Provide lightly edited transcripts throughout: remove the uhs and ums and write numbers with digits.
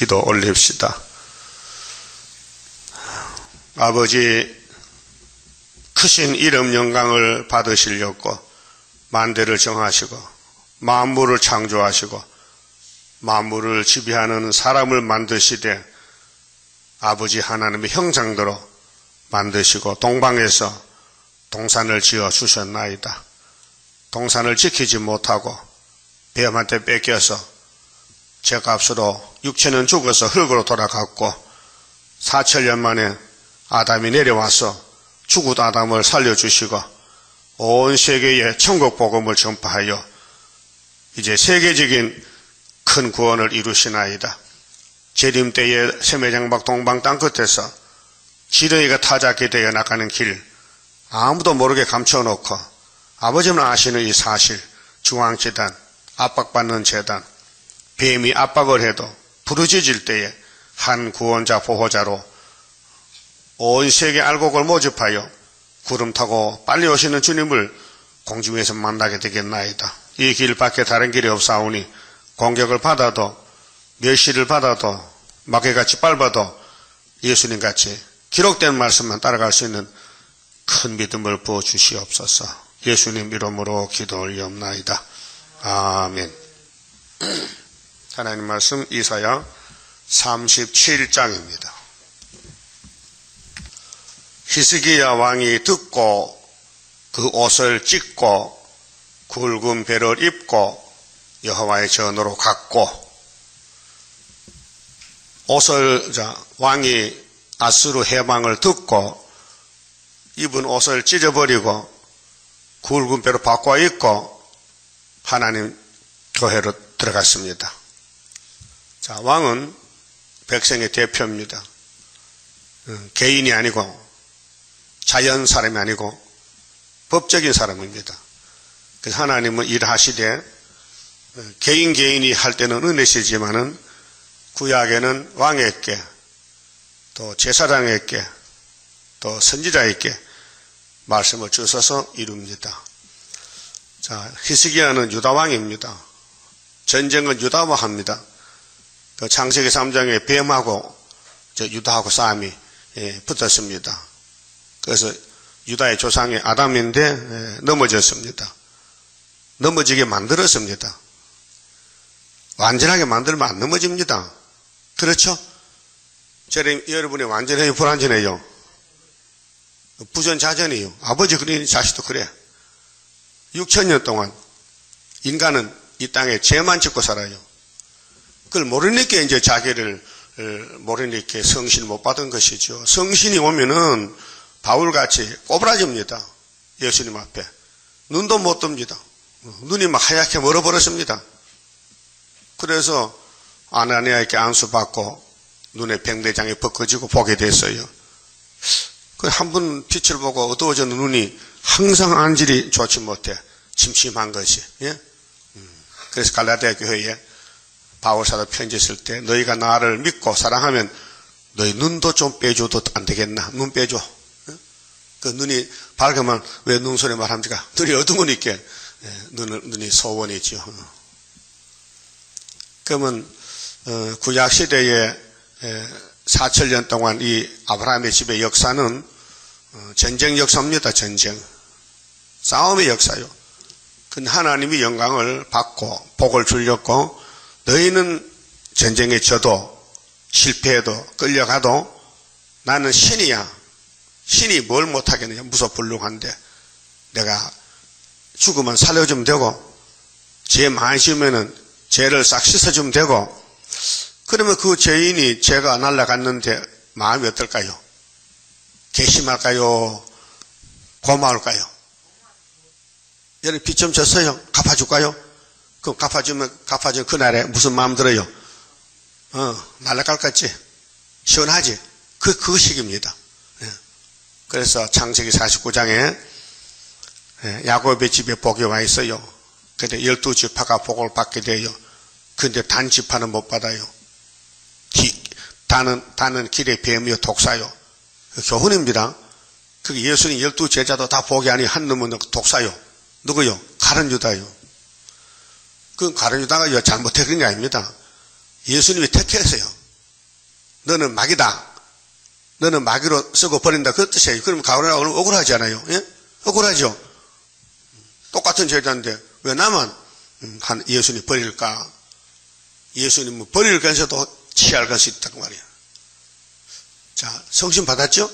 기도 올립시다. 아버지, 크신 이름 영광을 받으시려고 만대를 정하시고 만물을 창조하시고 만물을 지배하는 사람을 만드시되 아버지 하나님의 형상대로 만드시고 동방에서 동산을 지어 주셨나이다. 동산을 지키지 못하고 뱀한테 뺏겨서 죄값으로 육체는 죽어서 흙으로 돌아갔고 4천년 만에 아담이 내려와서 죽은 아담을 살려주시고 온 세계에 천국 복음을 전파하여 이제 세계적인 큰 구원을 이루시나이다. 재림 때에 세매장막 동방 땅끝에서 지렁이가 타작게 되어 나가는 길 아무도 모르게 감춰놓고 아버지만 아시는 이 사실, 중앙재단, 압박받는 재단, 뱀이 압박을 해도 부르짖을 때에 한 구원자 보호자로 온 세계 알곡을 모집하여 구름 타고 빨리 오시는 주님을 공중에서 만나게 되겠나이다. 이 길 밖에 다른 길이 없사오니 공격을 받아도 멸시를 받아도 마귀같이 밟아도 예수님같이 기록된 말씀만 따라갈 수 있는 큰 믿음을 부어주시옵소서. 예수님 이름으로 기도 올리옵나이다. 아멘. 하나님 말씀 이사야 37장입니다. 히스기야 왕이 듣고 그 옷을 찢고 굵은 배를 입고 여호와의 전으로 갔고 왕이 아수르 해방을 듣고 입은 옷을 찢어버리고 굵은 배로 바꿔 입고 하나님 교회로 들어갔습니다. 자, 왕은 백성의 대표입니다. 개인이 아니고 자연 사람이 아니고 법적인 사람입니다. 그래서 하나님은 일하시되 개인이 할 때는 은혜시지만은 구약에는 왕에게 또 제사장에게 또 선지자에게 말씀을 주셔서 이룹니다. 자, 히스기야는 유다 왕입니다. 전쟁은 유다와 합니다. 그 창세기 3장에 뱀하고 유다하고 싸움이 붙었습니다. 그래서 유다의 조상이 아담인데 넘어졌습니다. 넘어지게 만들었습니다. 완전하게 만들면 안 넘어집니다. 그렇죠? 여러분이 완전히 불완전해요. 부전자전이에요. 아버지 그러니 자식도 그래. 6,000년 동안 인간은 이 땅에 죄만 짓고 살아요. 그걸 모르니까 이제 자기를 모르니까 성신 못 받은 것이죠. 성신이 오면은 바울같이 꼬부라집니다. 예수님 앞에. 눈도 못 뜹니다. 눈이 막 하얗게 멀어버렸습니다. 그래서 아나니아에게 안수받고 눈에 백내장이 벗겨지고 보게 됐어요. 그 한 번 빛을 보고 어두워진 눈이 항상 안질이 좋지 못해. 침침한 것이. 예? 그래서 갈라디아 교회에 바울사도 편지 쓸 때 너희가 나를 믿고 사랑하면 너희 눈도 좀 빼줘도 안 되겠나? 눈 빼줘. 그 눈이 밝으면 왜 눈소리 말합니까? 눈이 어두우니까 눈이 소원이죠. 그러면 구약시대에 4천년 동안 이 아브라함의 집의 역사는 전쟁 역사입니다. 전쟁. 싸움의 역사요. 근데 하나님이 영광을 받고 복을 주렸고 너희는 전쟁에 져도 실패해도 끌려가도 나는 신이야. 신이 뭘 못하겠느냐. 무소불능한데 내가 죽으면 살려주면 되고 죄 많이 지으면은 죄를 싹 씻어주면 되고 그러면 그 죄인이 죄가 날아갔는데 마음이 어떨까요? 괘씸할까요? 고마울까요? 여러분 빚 좀 졌어요? 갚아줄까요? 그럼 갚아주면 그날에 무슨 마음 들어요? 날아갈 것 같지? 시원하지? 그 식입니다. 그래서 창세기 49장에 야곱의 집에 복이 와 있어요. 근데 12지파가 복을 받게 돼요. 근데 단 지파는 못 받아요. 단은 길의 뱀이요 독사요. 교훈입니다. 그게 예수님 12제자도 다 복이 아니 한 놈은 독사요. 누구요? 가룟 유다요. 그 가룟 유다가 잘못해 그런 게 아닙니다. 예수님이 택했어요. 너는 마귀다. 너는 마귀로 쓰고 버린다. 그 뜻이에요. 그럼 가오라고 억울하지 않아요? 예? 억울하죠? 똑같은 제자인데 왜 나만 예수님 버릴까? 예수님은 버릴 건서도 취할 것이 있다고 말이에요. 자, 성신 받았죠?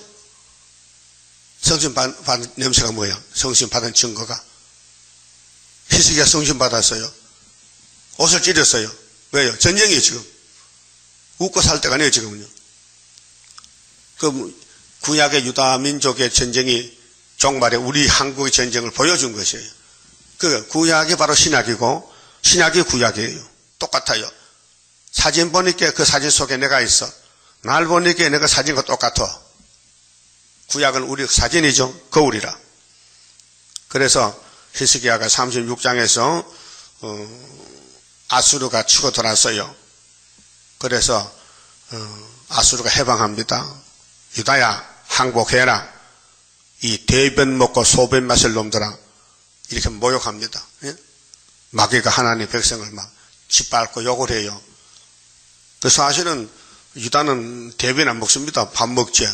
성신 받은 냄새가 뭐야? 성신 받은 증거가. 히스기야 성신 받았어요. 옷을 찢었어요. 왜요? 전쟁이에요, 지금. 웃고 살 때가 아니에요, 지금은요. 그 구약의 유다 민족의 전쟁이 종말에 우리 한국의 전쟁을 보여준 것이에요. 그 구약이 바로 신약이고 신약이 구약이에요. 똑같아요. 사진 보니까 그 사진 속에 내가 있어. 날 보니까 내가 사진과 똑같아. 구약은 우리 사진이죠. 거울이라. 그래서 히스기야가 36장에서 아수르가 치고 들어왔어요. 그래서 아수르가 해방합니다. 유다야 항복해라. 이 대변 먹고 소변 마실 놈들아. 이렇게 모욕합니다. 예? 마귀가 하나님 백성을 막 짓밟고 욕을 해요. 그 사실은 유다는 대변 안 먹습니다. 밥 먹지.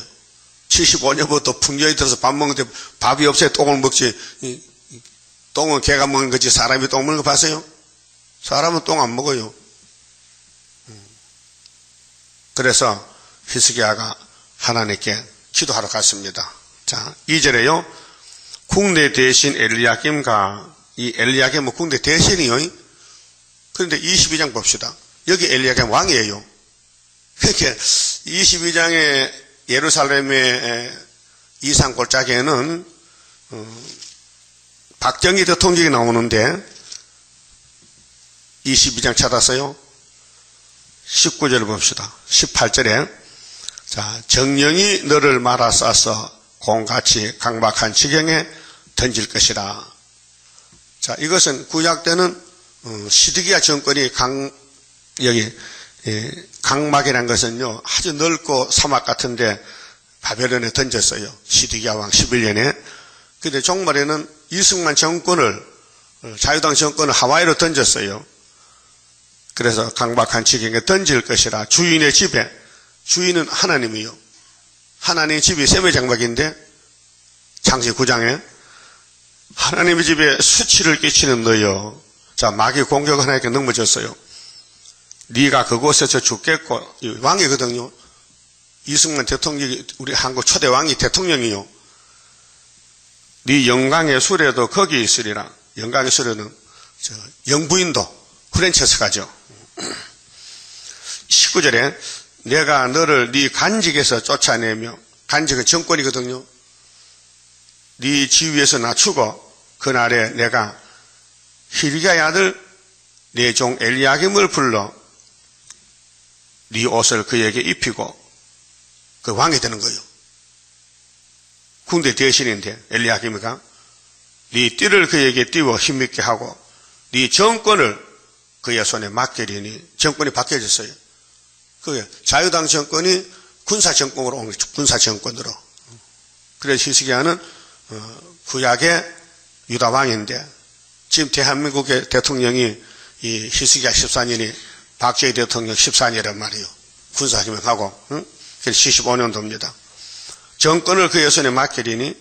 75년부터 풍년이 들어서 밥 먹는데 밥이 없어야 똥을 먹지. 똥은 개가 먹는 거지 사람이 똥 먹는 거 봤어요? 사람은 똥 안 먹어요. 그래서 히스기야가 하나님께 기도하러 갔습니다. 자, 2절에요. 국내 대신 엘리야김과 이 엘리야김은 국내 대신이요. 그런데 22장 봅시다. 여기 엘리야김 왕이에요. 그렇게 22장의 예루살렘의 이산골짜기에는 박정희 대통령이 나오는데 22장 찾았어요. 19절을 봅시다. 18절에 자, 정령이 너를 말아 싸서 공같이 강박한 지경에 던질 것이라. 자, 이것은 구약 때는 시드기야 정권이 강막이라는 것은요 아주 넓고 사막 같은데 바벨론에 던졌어요. 시드기야 왕 11년에. 그런데 종말에는 이승만 정권을 자유당 정권을 하와이로 던졌어요. 그래서 강박한 지경에 던질 것이라. 주인의 집에, 주인은 하나님이요. 하나님의 집이 세매장막인데 창세 9장에 하나님의 집에 수치를 끼치는 너요. 자, 마귀 공격 하나님께 넘어졌어요. 네가 그곳에서 죽겠고, 왕이거든요. 이승만 대통령이 우리 한국 초대 왕이 대통령이요. 네 영광의 수레도 거기 있으리라. 영광의 수레는 영부인도 프랜차이스 가죠. 19절에 내가 너를 네 간직에서 쫓아내며, 간직은 정권이거든요. 네 지위에서 낮추고 그날에 내가 히르기야의 아들 내 종 엘리야김을 불러 네 옷을 그에게 입히고 그 왕이 되는 거예요. 군대 대신인데 엘리야김이가 네 띠를 그에게 띄워 힘있게 하고 네 정권을 그의 손에 맡기리니 정권이 바뀌어졌어요. 그 자유당 정권이 군사정권으로 온 거죠. 군사정권으로. 그래서 히스기야는 구약의 유다 왕인데 지금 대한민국의 대통령이 이 히스기야 14년이 박정희 대통령 14년이란 말이에요. 군사혁명하고 그래서 75년도입니다. 정권을 그의 손에 맡기리니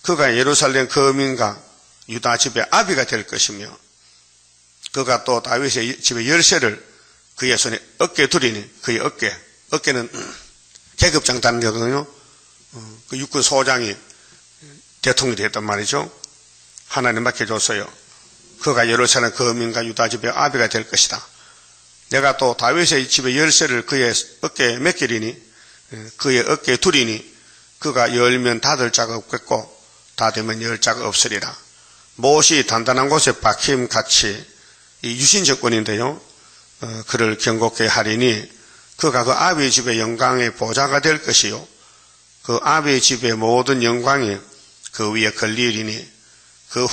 그가 예루살렘 거민과 유다 집의 아비가 될 것이며 그가 또 다윗의 집의 열쇠를 그의 손에 어깨에 두리니 그의 어깨는 계급장단이거든요. 그 육군 소장이 대통령이 됐단 말이죠. 하나님 맡겨줬어요. 그가 예루살렘 거민과 유다 집의 아비가 될 것이다. 내가 또 다윗의 집의 열쇠를 그의 어깨에 맡기리니 그의 어깨에 두리니 그가 열면 닫을 자가 없겠고 닫으면 열 자가 없으리라. 못이 단단한 곳에 박힘같이 이 유신 정권인데요. 그를 경고케 하리니 그가 그 아비의 집의 영광의 보좌가 될 것이요. 그 아비의 집의 모든 영광이 그 위에 걸리리니 그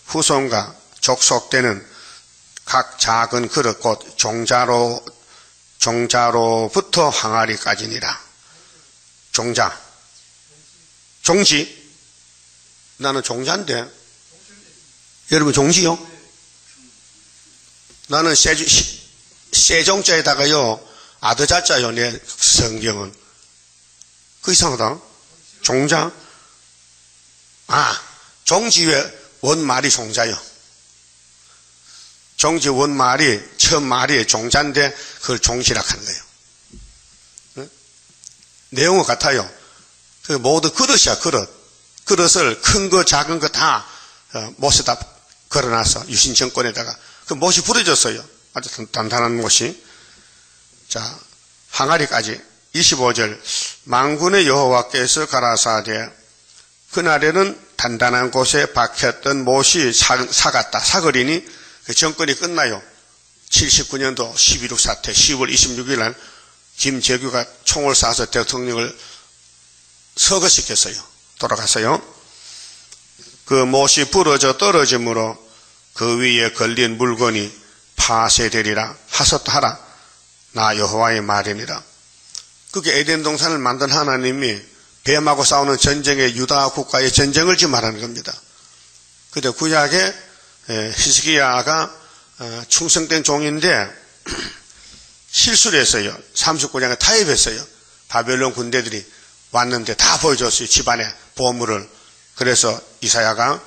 후손과 족속되는 각 작은 그릇 곧 종자로부터 항아리까지니라. 종지. 나는 종자인데. 여러분 종지요? 나는 세종자에다가요 아드자자요, 내 성경은. 그 이상하다. 종자? 종지의 원말이 종자요. 종지 원말이 처음 말이 종자인데 그걸 종시라 하는 거예요. 응? 내용은 같아요. 그 모두 그릇이야, 그릇. 그릇을 큰 거 작은 거 다 못에다 걸어놔서 유신정권에다가 그 못이 부러졌어요. 아주 단단한 못이. 자, 항아리까지 25절. 만군의 여호와께서 가라사대 그날에는 단단한 곳에 박혔던 못이 사갔다. 사거리니 그 정권이 끝나요. 79년도 11.6 사태 10월 26일 날 김재규가 총을 쏴서 대통령을 서거시켰어요. 돌아갔어요. 그 못이 부러져 떨어짐으로 그 위에 걸린 물건이 파쇄되리라. 하소하라. 나 여호와의 말이니라. 그게 에덴 동산을 만든 하나님이 뱀하고 싸우는 전쟁에 유다 국가의 전쟁을 지금 말하는 겁니다. 그때 구약에 히스기야가 충성된 종인데 실수를 했어요. 39장에 타협했어요. 바벨론 군대들이 왔는데 다 보여줬어요. 집안에 보물을. 그래서 이사야가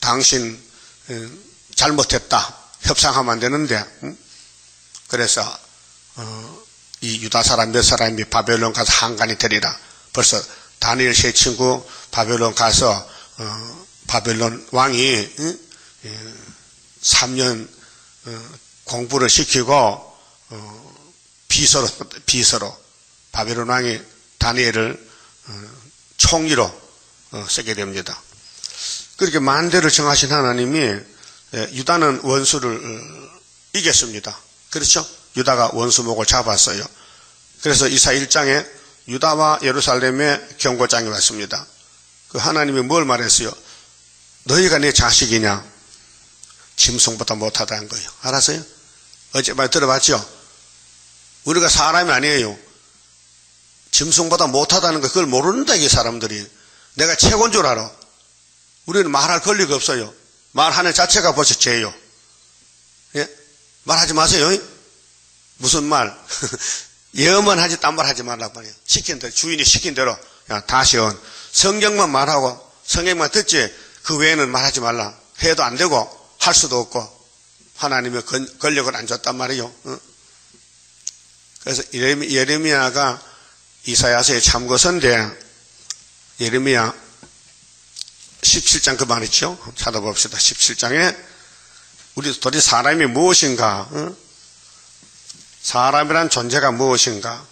당신 잘못했다. 협상하면 안 되는데 그래서 이 유다 사람 몇 사람이 바벨론 가서 한간이 되리라. 벌써 다니엘 세 친구 바벨론 가서 바벨론 왕이 3년 공부를 시키고 비서로 바벨론 왕이 다니엘을 총리로 쓰게 됩니다. 그렇게 만대를 정하신 하나님이 유다는 원수를 이겼습니다. 그렇죠? 유다가 원수목을 잡았어요. 그래서 이사 1장에 유다와 예루살렘에 경고장이 왔습니다. 그 하나님이 뭘 말했어요? 너희가 내 자식이냐? 짐승보다 못하다는 거예요. 알았어요? 어젯밤에 들어봤죠? 우리가 사람이 아니에요. 짐승보다 못하다는 거 그걸 모른다 이게 사람들이. 내가 최고인 줄 알아. 우리는 말할 권리가 없어요. 말하는 자체가 벌써 죄예요. 예? 말하지 마세요. 무슨 말? 예언만 하지 딴 말 하지 말라고 말이에요. 시킨 대로, 주인이 시킨 대로 다시 성경만 말하고 성경만 듣지 그 외에는 말하지 말라. 해도 안 되고 할 수도 없고 하나님의 권력을 안 줬단 말이에요. 그래서 예레미야가 이사야서에 참고서인데 예레미야 17장 그 말이죠. 찾아봅시다. 17장에 우리 도대체 사람이 무엇인가? 사람이란 존재가 무엇인가?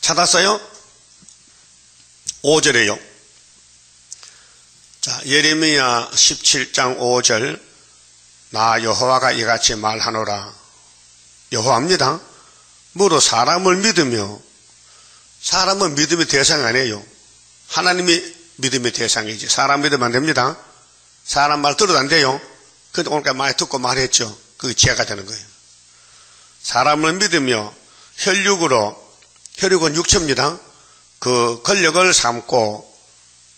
찾았어요? 5절에요. 자, 예레미야 17장 5절. 나 여호와가 이같이 말하노라. 여호와입니다. 무릇 사람을 믿으며, 사람은 믿음의 대상이 아니에요. 하나님이 믿음의 대상이지. 사람 믿으면 안 됩니다. 사람 말 들어도 안 돼요. 근데 오늘까지 많이 듣고 말했죠. 그게 죄가 되는 거예요. 사람을 믿으며 혈육은 육체입니다. 그 권력을 삼고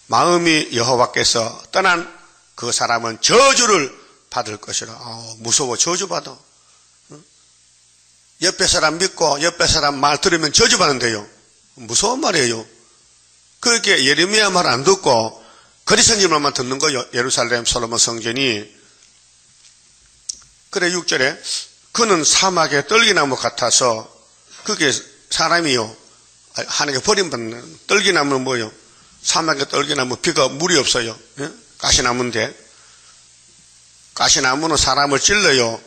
마음이 여호와께서 떠난 그 사람은 저주를 받을 것이라. 무서워. 저주받아. 옆에 사람 믿고 옆에 사람 말 들으면 저주받는데요. 무서운 말이에요. 그렇게 예레미야 말 안 듣고 거리선지 말만 듣는 거예요. 예루살렘 솔로몬 성전이. 그래 6절에 그는 사막의 떨기나무 같아서 그게 사람이요. 하나님께 버림받는 떨기나무는 뭐예요? 사막의 떨기나무 비가 물이 없어요. 예? 가시나무인데 가시나무는 사람을 찔러요.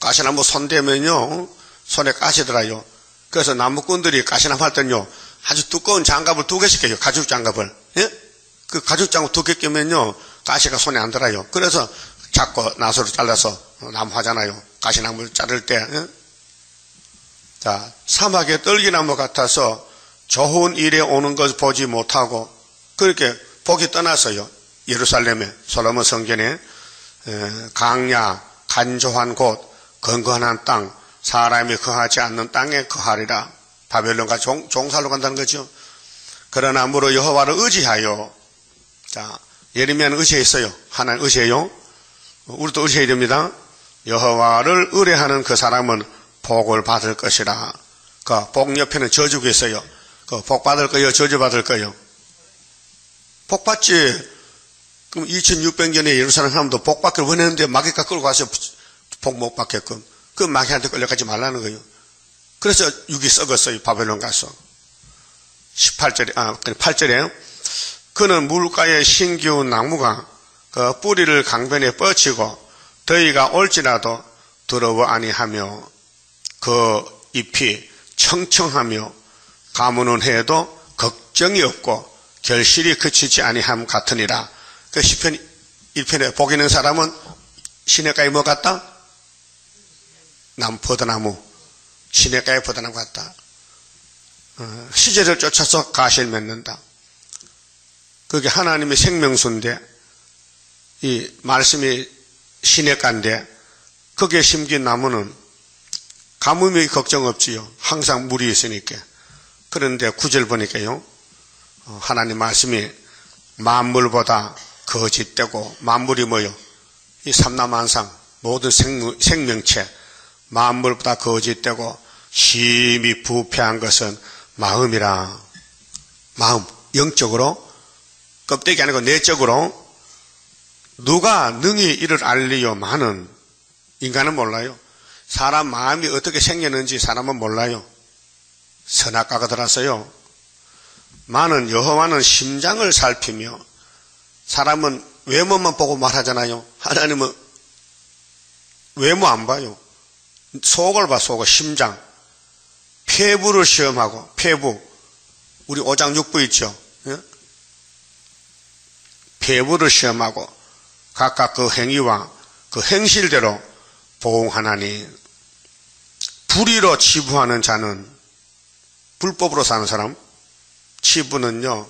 가시나무 손대면요 손에 가시 들어요. 그래서 나무꾼들이 가시나무 할 때는요 아주 두꺼운 장갑을 2개씩 껴요. 가죽 장갑을. 예? 그 가죽 장갑 2개 끼면요 가시가 손에 안 들어요. 그래서 잡고 나소를 잘라서 나무 하잖아요. 가시나무를 자를 때. 예? 자, 사막의 떨기나무 같아서 좋은 일에 오는 것을 보지 못하고 그렇게 복이 떠났어요. 예루살렘에 솔로몬 성전에 강야 간조한 곳 건건한 땅 사람이 거하지 않는 땅에 거하리라. 바벨론과 종살로 간다는 거죠. 그러나 무릇 여호와를 의지하여 자, 예레미야는 의지했어요. 하나님 의지해요. 우리도 의지해야 됩니다. 여호와를 의뢰하는 그 사람은 복을 받을 것이라. 그 복 옆에는 저주가 있어요. 그 복 받을 거요, 저주 받을 거요? 복 받지. 그럼 2600년에 예루살렘 사람도 복 받기를 원했는데 마귀가 끌고 가서 복 못 받게끔. 그 마귀한테 끌려가지 말라는 거예요. 그래서 육이 썩었어요. 바벨론 가서. 8절에 그는 물가의 신기운 나무가 그 뿌리를 강변에 뻗치고 더위가 올지라도 더러워 아니하며 그 잎이 청청하며 가무는 해도 걱정이 없고 결실이 그치지 아니함 같으니라. 그 시편 1편에 복 있는 사람은 시냇가에 뭐 같다? 포도나무. 시냇가에 포도나무 같다. 시제를 쫓아서 가시를 맺는다. 그게 하나님의 생명수인데 이 말씀이 시냇가인데 거기에 심긴 나무는 가뭄이 걱정 없지요. 항상 물이 있으니까. 그런데 9절 보니까요. 하나님 말씀이 만물보다 거짓되고 만물이 뭐요? 이 삼라만상 모든 생명체 만물보다 거짓되고 심히 부패한 것은 마음이라. 마음 영적으로 껍데기 아니고 내적으로 누가 능히 이를 알리요마는 인간은 몰라요. 사람 마음이 어떻게 생겼는지 사람은 몰라요. 선악과가 들어서요. 마는 여호와는 심장을 살피며 사람은 외모만 보고 말하잖아요. 하나님은 외모 안 봐요. 속을 봐, 속을. 심장. 폐부를 시험하고, 폐부. 우리 오장육부 있죠. 예? 폐부를 시험하고 각각 그 행위와 그 행실대로 보응하나니 불의로 치부하는 자는 불법으로 사는 사람 치부는요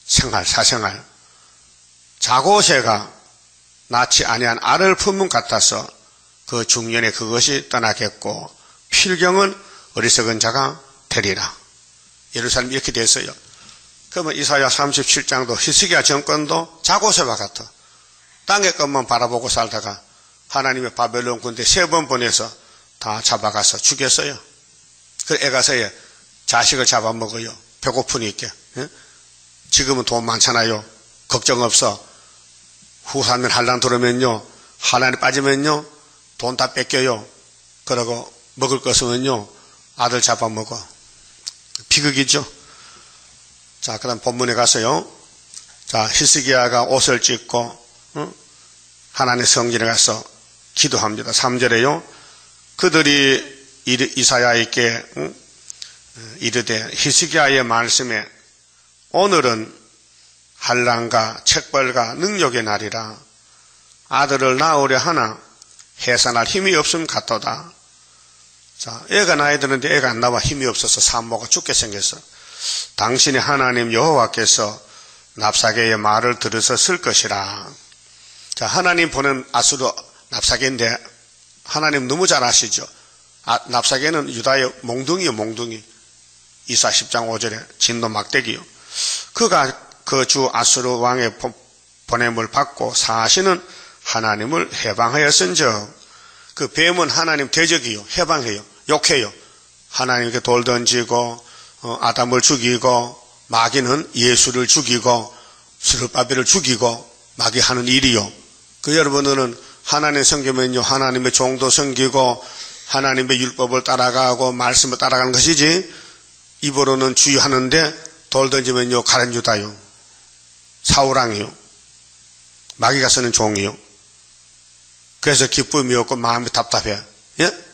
생활, 사생활 자고새가 낳지 아니한 알을 품은 같아서 그 중년에 그것이 떠나겠고 필경은 어리석은 자가 되리라. 예루살렘 이렇게 됐어요. 그러면 이사야 37장도 히스기야 정권도 자고새와 같아. 땅의 것만 바라보고 살다가 하나님의 바벨론 군대 3번 보내서 다 잡아가서 죽였어요. 그 애가서에 자식을 잡아먹어요. 배고프니까. 예? 지금은 돈 많잖아요. 걱정 없어. 후사는 한란 들으면요. 하나님 빠지면요. 돈 다 뺏겨요. 그러고 먹을 것은요. 아들 잡아먹어. 비극이죠. 자, 그 다음 본문에 가서요. 자, 히스기야가 옷을 찢고 하나님의 성전에 가서 기도합니다. 3절에요. 그들이 이사야에게 이르되 히스기야의 말씀에 오늘은 한란과 책벌과 능력의 날이라. 아들을 낳으려 하나 해산할 힘이 없음 같도다. 자, 애가 낳아야 되는데 애가 안 나와. 힘이 없어서 산모가 죽게 생겼어. 당신의 하나님 여호와께서 납사개의 말을 들어서 쓸 것이라. 자, 하나님 보낸 아수르 납사개인데 하나님 너무 잘 아시죠? 납사개는 유다의 몽둥이요, 몽둥이. 이사 10장 5절에 진노 막대기요. 그가 그 주 아수르 왕의 보냄을 받고 사시는 하나님을 해방하였은즉 그 뱀은 하나님 대적이요. 해방해요. 욕해요. 하나님께 돌 던지고 아담을 죽이고 마귀는 예수를 죽이고 스룹바벨을 죽이고 마귀 하는 일이요. 그 여러분들은 하나님 섬기면요. 하나님의 종도 섬기고 하나님의 율법을 따라가고 말씀을 따라가는 것이지 입으로는 주의하는데 돌 던지면요. 가련 유다요. 사울왕이요. 마귀가 쓰는 종이요. 그래서 기쁨이 없고 마음이 답답해. 예?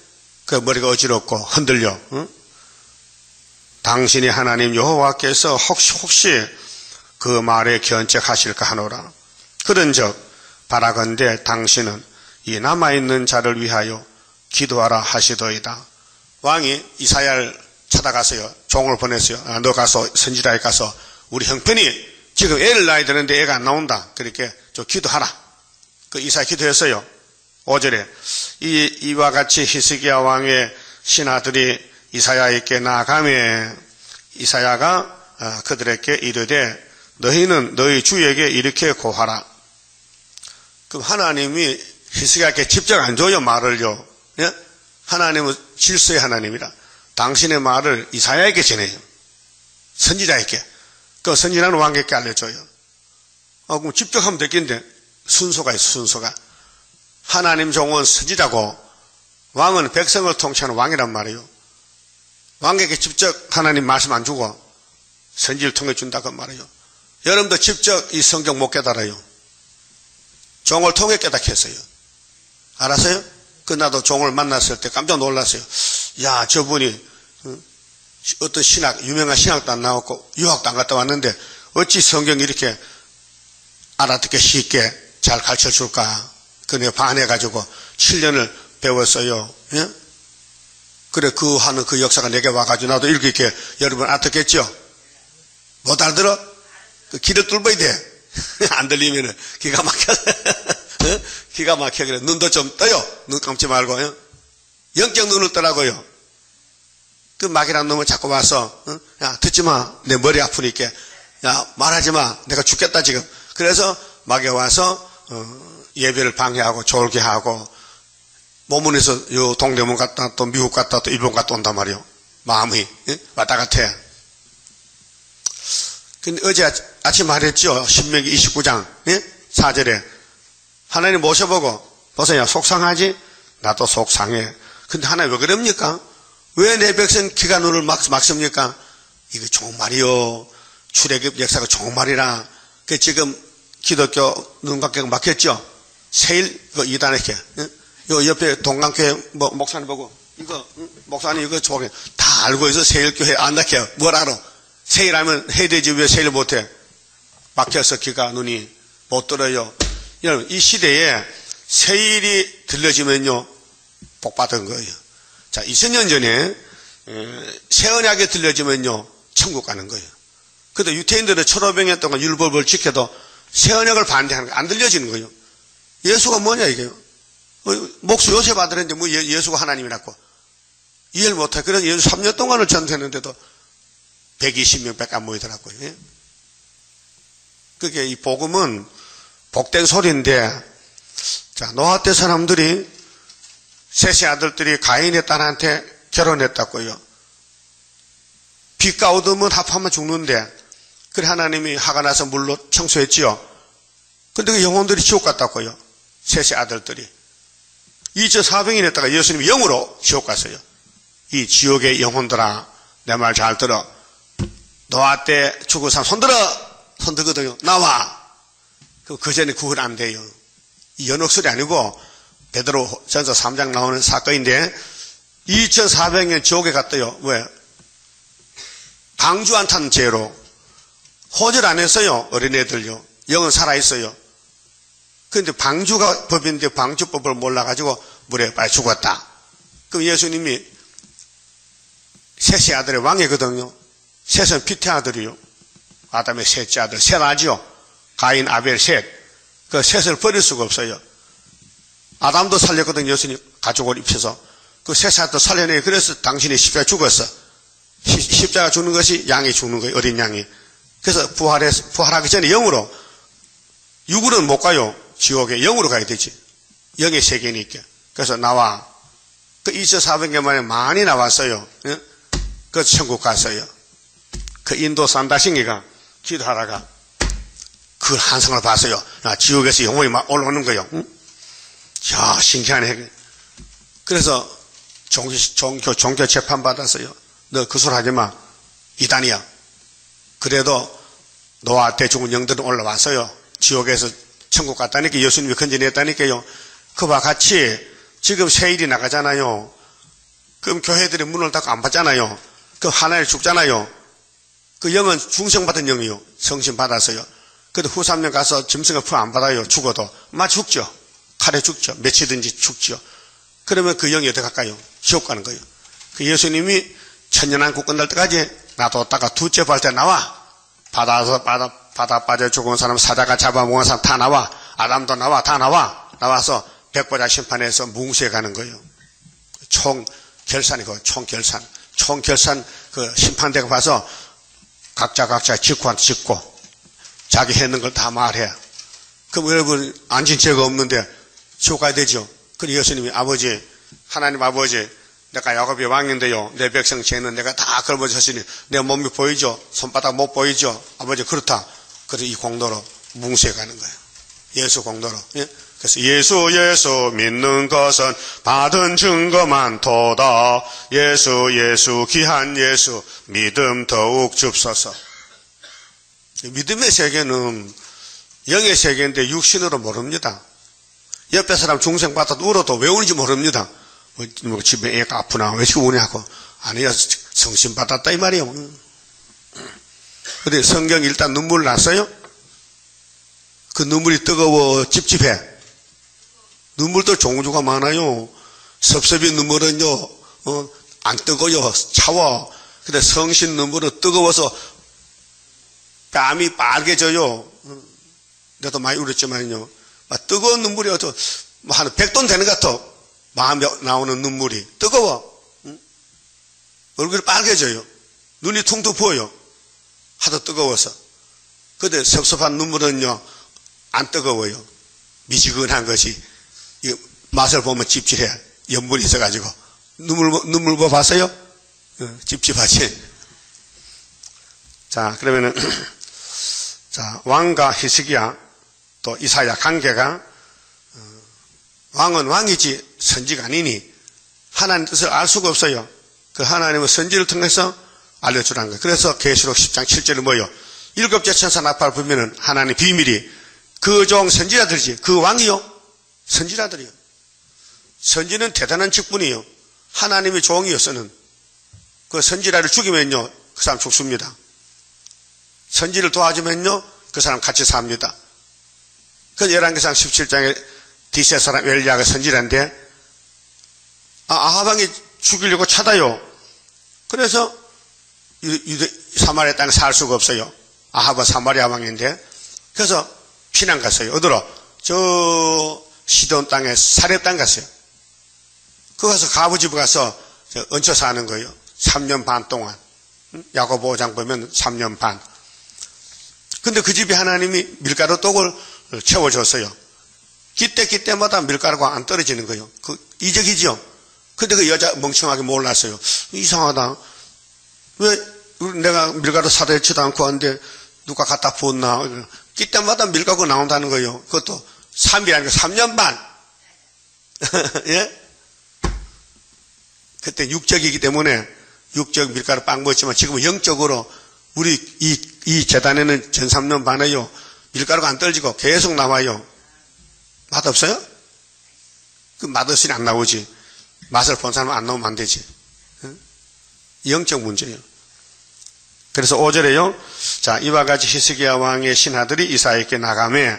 그 머리가 어지럽고 흔들려. 응? 당신이 하나님 여호와께서 혹시 그 말에 견책하실까 하노라. 그런즉 바라건대 당신은 이 남아있는 자를 위하여 기도하라 하시더이다. 왕이 이사야를 찾아가서요. 종을 보냈어요. 너 가서 선지자에 가서 우리 형편이 지금 애를 낳아야 되는데 애가 안 나온다. 그렇게 저 기도하라. 그 이사야 기도했어요. 5절에 이와 같이 히스기야 왕의 신하들이 이사야에게 나아가매 이사야가 그들에게 이르되 너희는 너희 주에게 이렇게 고하라. 그럼 하나님이 히스기야에게 직접 안 줘요, 말을요. 예? 하나님은 질서의 하나님이라 당신의 말을 이사야에게 전해요. 선지자에게. 그 선지자는 왕에게 알려줘요. 그럼 직접 하면 되겠는데 순서가 있어, 순서가. 하나님 종은 선지자고 왕은 백성을 통치하는 왕이란 말이에요. 왕에게 직접 하나님 말씀 안 주고 선지를 통해 준다고 말이에요. 여러분도 직접 이 성경 못 깨달아요. 종을 통해 깨닫게 했어요. 알았어요? 그 나도 종을 만났을 때 깜짝 놀랐어요. 야, 저분이 어떤 신학, 유명한 신학도 안 나왔고 유학도 안 갔다 왔는데 어찌 성경 이렇게 알아듣게 쉽게 잘 가르쳐 줄까? 그 내가 반해가지고 7년을 배웠어요. 예? 그래, 그 하는 그 역사가 내게 와가지고 나도 이렇게 여러분 알아듣겠죠? 못 알아들어? 그 귀를 뚫어야 돼. 안 들리면은 기가 막혀. 기가 막혀. 그래. 눈도 좀 떠요. 눈 감지 말고. 영적 눈을 떠라고요. 그 막이란 놈은 자꾸 와서, 야, 듣지 마. 내 머리 아프니까. 야, 말하지 마. 내가 죽겠다, 지금. 그래서 막에 와서, 예배를 방해하고, 졸게 하고, 모문에서 요 동대문 갔다, 또 미국 갔다, 또 일본 갔다 온단 말이요. 마음이, 왔다 갔아. 근데 어제 아침 말했죠. 신명기 29장, 4절에. 하나님 모셔보고, 보세요. 속상하지? 나도 속상해. 근데 하나님 왜 그럽니까? 왜 내 백성 기가 눈을 막습니까? 이거 종말이요. 출애굽 역사가 종말이라. 그 지금 기독교 눈각개가 막혔죠? 세일, 그 이단에게. 요 옆에 동강교회 목사님 보고, 이거, 목사님 이거 저기 다 알고 있어. 세일교회 안 낙해요. 뭘 알아? 세일하면 해야 되지 왜 세일 못해? 막혀서 귀가 눈이 못 들어요. 여러분, 이 시대에 세일이 들려지면요, 복 받은 거예요. 자, 2000년 전에 새 언약이 들려지면요, 천국 가는 거예요. 근데 유태인들은 1500년 동안 율법을 지켜도 새 언약을 반대하는 거 안 들려지는 거예요. 예수가 뭐냐 이게요. 목수 요셉 아들인데 뭐 예수가 하나님이라고 이해를 못해. 그래서 예수 3년 동안을 전도했는데도 120명 밖에 안 모이더라고요. 예? 그게 이 복음은 복된 소리인데, 자, 노아 때 사람들이 셋의 아들들이 가인의 딸한테 결혼했다고요. 빛과 어둠은 합하면 죽는데, 그래 하나님이 화가 나서 물로 청소했지요. 근데 그 영혼들이 지옥 갔다고요. 셋의 아들들이. 2400년 했다가 예수님이 영으로 지옥 갔어요. 이 지옥의 영혼들아, 내 말 잘 들어. 노아 때 죽은 사람 손들거든요. 나와. 그 전에 구원 안 돼요. 이 연옥설이 아니고 베드로 전서 3장 나오는 사건인데 2400년 지옥에 갔대요. 왜? 방주 안 탄 죄로. 호절 안 했어요. 어린애들요. 영은 살아있어요. 그런데 방주가 법인데 방주법을 몰라가지고 물에 빨리 죽었다. 그럼 예수님이 셋의 아들의 왕이거든요. 셋은 피태 아들이요. 아담의 셋째 아들. 셋 아지요. 가인, 아벨, 셋. 그 셋을 버릴 수가 없어요. 아담도 살렸거든요. 예수님 가족을 입혀서. 그 셋 아들 살려내요. 그래서 당신이 십자가 죽었어. 십자가 죽는 것이 양이 죽는 거예요. 어린 양이. 그래서 부활하기 전에 영으로. 육으로는 못 가요. 지옥에 영으로 가야 되지. 영의 세계니까. 그래서 나와. 그 2400년 만에 많이 나왔어요. 그래서 천국 갔어요. 그 인도 산다싱이가 기도하다가 그 한상을 봤어요. 지옥에서 영혼이 막 올라오는 거예요. 응? 야, 신기하네. 그래서 종교 재판 받았어요. 너 그 소리 하지 마. 이단이야. 그래도 노아 때 죽은 영들은 올라왔어요. 지옥에서 천국 갔다니까 예수님이 건져냈다니까요. 그와 같이 지금 세일이 나가잖아요. 그럼 교회들이 문을 닫고 안 받잖아요. 그럼 하나에 죽잖아요. 그 영은 중생받은 영이요. 성신 받았어요. 그래도 후 3년 가서 짐승을 풀 안 받아요. 죽어도. 죽죠. 칼에 죽죠. 며칠든지 죽죠. 그러면 그 영이 어디 갈까요? 지옥 가는 거예요. 그 예수님이 천년왕국 끝날 때까지 놔뒀다가 둘째 발 때 나와. 바다 빠져 죽은 사람, 사자가 잡아먹은 사람 다 나와. 아담도 나와. 다 나와. 나와서 백보자 심판에서 뭉수에 가는 거예요. 총결산이고 총결산. 총결산 그 심판대가 봐서 각자 직구한테 직고 자기 했는 걸 다 말해. 그럼 여러분 앉은 죄가 없는데 지옥 가야 되죠. 그리고 예수님이 아버지, 하나님 아버지, 내가 야곱의 왕인데요. 내 백성 죄는 내가 다 걸어졌으니 내 몸이 보이죠? 손바닥 못 보이죠? 아버지 그렇다. 그래서 이 공로로 뭉수에 가는 거예요. 예수 공로로. 예? 그래서 예수 믿는 것은 받은 증거만 도다. 예수 귀한 예수 믿음 더욱 줍소서. 믿음의 세계는 영의 세계인데 육신으로 모릅니다. 옆에 사람 중생 받아도 울어도 왜 우는지 모릅니다. 뭐 집에 애가 아프나 왜 지금 우냐고. 아니야, 성신 받았다 이 말이에요. 근데 성경 일단 눈물 났어요? 그 눈물이 뜨거워 찝찝해. 눈물도 종류가 많아요. 섭섭이 눈물은요, 안 뜨거워요. 차워. 근데 성신 눈물은 뜨거워서 뺨이 빨개져요. 내도 많이 울었지만요. 뜨거운 눈물이 한 100돈 되는 것 같아. 마음에 나오는 눈물이. 뜨거워. 응? 얼굴이 빨개져요. 눈이 퉁퉁 부어요. 하도 뜨거워서. 근데 섭섭한 눈물은요, 안 뜨거워요. 미지근한 것이. 맛을 보면 찝찝해. 염분이 있어가지고. 눈물 뭐 봤어요? 찝찝하지. 자, 그러면은, 자, 왕과 히스기야, 또 이사야 관계가, 왕은 왕이지 선지가 아니니 하나님 뜻을 알 수가 없어요. 그 하나님의 선지를 통해서 알려주라는 거예요. 그래서 계시록 10장 7절에 뭐예요? 7째 천사 나팔 불면은 하나님 비밀이 그 종 선지자들이지. 그 왕이요? 선지자들이요. 선지는 대단한 직분이요. 하나님의 종이었으는 그 선지자를 죽이면요, 그 사람 죽습니다. 선지를 도와주면요, 그 사람 같이 삽니다. 그 열왕기상 17장에 디세 사람 엘리야가 선지자인데 아하방이 죽이려고 찾아요. 그래서 사마리아 땅에 살 수가 없어요. 아합은 사마리아 왕인데 그래서 피난 갔어요. 어디로? 저 시돈 땅에 사렙 땅 갔어요. 거기 가서 가부집에 가서 얹혀 사는 거예요. 3년 반 동안. 야고보 5장 보면 3년 반. 근데 그 집에 하나님이 밀가루 떡을 채워줬어요. 기때마다 밀가루가 안 떨어지는 거예요. 그 이적이죠. 근데 그 여자 멍청하게 몰랐어요. 이상하다. 왜 내가 밀가루 사다 해치도 않고 하는데 누가 갖다 부었나. 기때마다 밀가루가 나온다는 거예요. 그것도 3일 아니고 3년 반. 예? 그때 육적이기 때문에 육적 밀가루 빵 먹었지만 지금은 영적으로 우리 이 재단에는 전 3년 반에요. 밀가루가 안 떨어지고 계속 나와요. 맛없어요? 그 맛없이 안 나오지. 맛을 본 사람은 안 나오면 안 되지. 영적 문제예요. 그래서 5절에요. 자, 이와 같이 히스기야 왕의 신하들이 이사야에게 나가매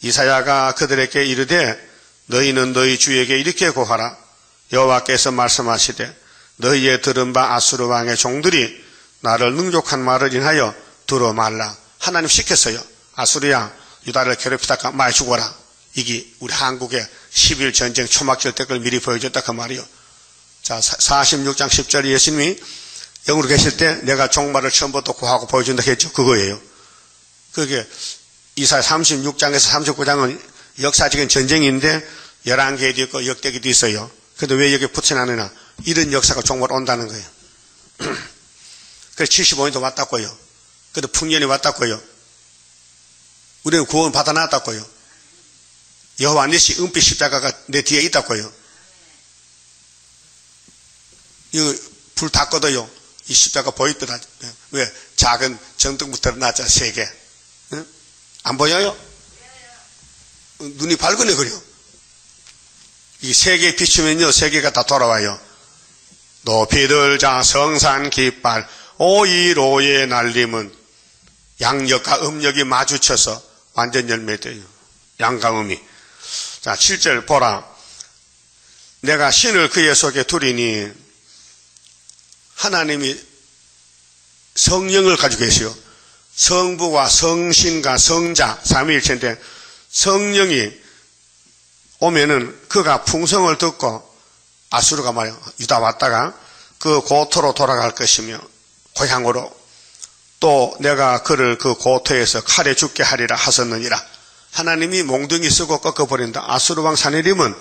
이사야가 그들에게 이르되 너희는 너희 주에게 이렇게 고하라. 여호와께서 말씀하시되 너희의 들은 바 아수르 왕의 종들이 나를 능욕한 말을 인하여 들어 말라. 하나님 시켰어요. 아수르야 유다를 괴롭히다가 많이 죽어라. 이게 우리 한국의 10일 전쟁 초막절 때걸 미리 보여줬다 그 말이요. 자, 46장 10절에 예수님이 영으로 계실 때 내가 종말을 처음부터 구하고 보여준다 했죠. 그거예요. 그게 이사야 36장에서 39장은 역사적인 전쟁인데 11개도 있고 역대기도 있어요. 근데 왜 여기 붙여놨느냐. 이런 역사가 종말 온다는 거예요. 그래서 75년도 왔다고요. 그래도 풍년이 왔다고요. 우리는 구원 받아놨다고요. 여호와 니시 은빛 십자가가 내 뒤에 있다고요. 이거 불 다 꺼도요. 이 십자가 보이더라. 왜? 작은 정등부터 나자 3개. 응? 안 보여요? 눈이 밝으네 그려. 이 3개 비추면요 3개가 다 돌아와요. 높이 들자 성산 깃발 오이로의 날림은 양력과 음력이 마주쳐서 완전 열매돼요. 양과 음이. 자, 7절 보라. 내가 신을 그의 속에 두리니 하나님이 성령을 가지고 계세요. 성부와 성신과 성자 삼위일체인데 성령이 오면은 그가 풍성을 듣고 아수르가 말이야 유다 왔다가 그 고토로 돌아갈 것이며 고향으로 또 내가 그를 그 고토에서 칼에 죽게 하리라 하셨느니라. 하나님이 몽둥이 쓰고 꺾어버린다. 아수르 왕 사내림은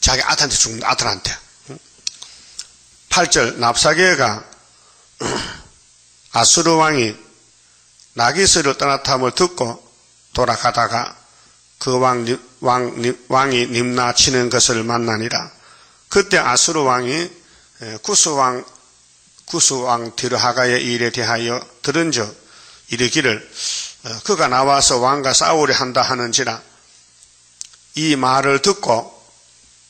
자기 아들한테 죽는다. 아들한테. 8절 납사게가 아수르 왕이 나기스를 떠났함을 듣고 돌아가다가 그 왕이 님나 치는 것을 만나니라. 그때 아수르 왕이 구스왕 디르하가의 일에 대하여 들은즉 이르기를 그가 나와서 왕과 싸우려 한다 하는지라. 이 말을 듣고